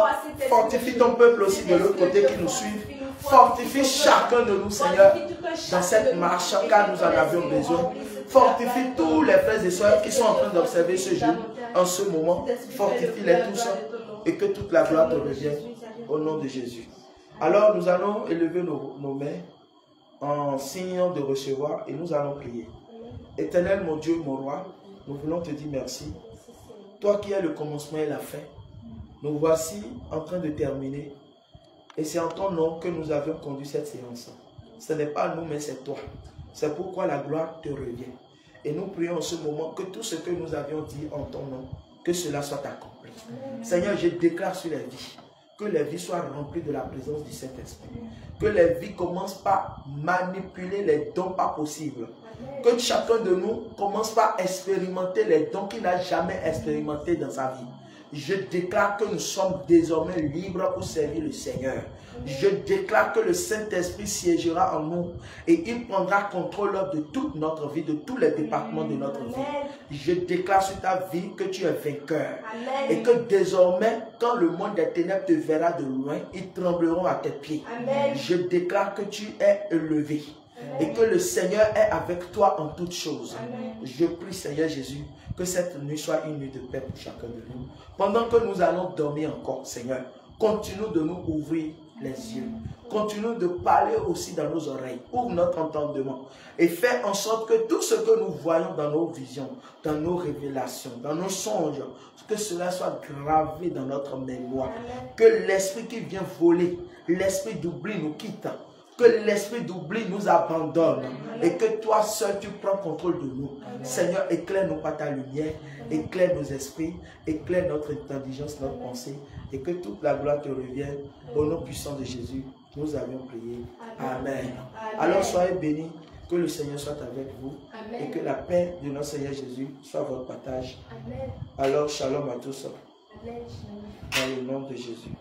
fortifie ton peuple aussi de l'autre côté qui nous suivent. Fortifie chacun de nous, Seigneur, dans cette marche, car nous en avions besoin. Fortifie tous les frères et sœurs qui sont en train d'observer ce jour, en ce moment. Fortifie-les tous et que toute la gloire te revienne au nom de Jésus. Alors, nous allons élever nos mains en signe de recevoir et nous allons prier. Éternel, mon Dieu, mon roi, nous voulons te dire merci. Toi qui es le commencement et la fin, nous voici en train de terminer. Et c'est en ton nom que nous avions conduit cette séance. Ce n'est pas nous, mais c'est toi. C'est pourquoi la gloire te revient. Et nous prions en ce moment que tout ce que nous avions dit en ton nom que cela soit accompli. Seigneur, je déclare sur les vies, que les vies soient remplies de la présence du Saint-Esprit. Que les vies commencent par manipuler les dons pas possibles. Que chacun de nous commence par expérimenter les dons qu'il n'a jamais expérimentés dans sa vie. Je déclare que nous sommes désormais libres pour servir le Seigneur. Je déclare que le Saint-Esprit siégera en nous et il prendra contrôle de toute notre vie, de tous les départements de notre vie. Je déclare sur ta vie que tu es vainqueur. Et que désormais, quand le monde des ténèbres te verra de loin, ils trembleront à tes pieds. Je déclare que tu es élevé. Et que le Seigneur est avec toi en toutes choses. Je prie, Seigneur Jésus, que cette nuit soit une nuit de paix pour chacun de nous. Pendant que nous allons dormir encore, Seigneur, continue de nous ouvrir les yeux. Continue de parler aussi dans nos oreilles. Ouvre notre entendement. Et fais en sorte que tout ce que nous voyons dans nos visions, dans nos révélations, dans nos songes, que cela soit gravé dans notre mémoire. Que l'esprit qui vient voler, l'esprit d'oubli nous quitte. Que l'esprit d'oubli nous abandonne et que toi seul tu prends contrôle de nous. Seigneur, éclaire-nous par ta lumière, éclaire nos esprits, éclaire notre intelligence, notre pensée et que toute la gloire te revienne. Au nom puissant de Jésus, nous avions prié. Amen. Alors soyez bénis, que le Seigneur soit avec vous et que la paix de notre Seigneur Jésus soit votre partage. Alors shalom à tous. Dans le nom de Jésus.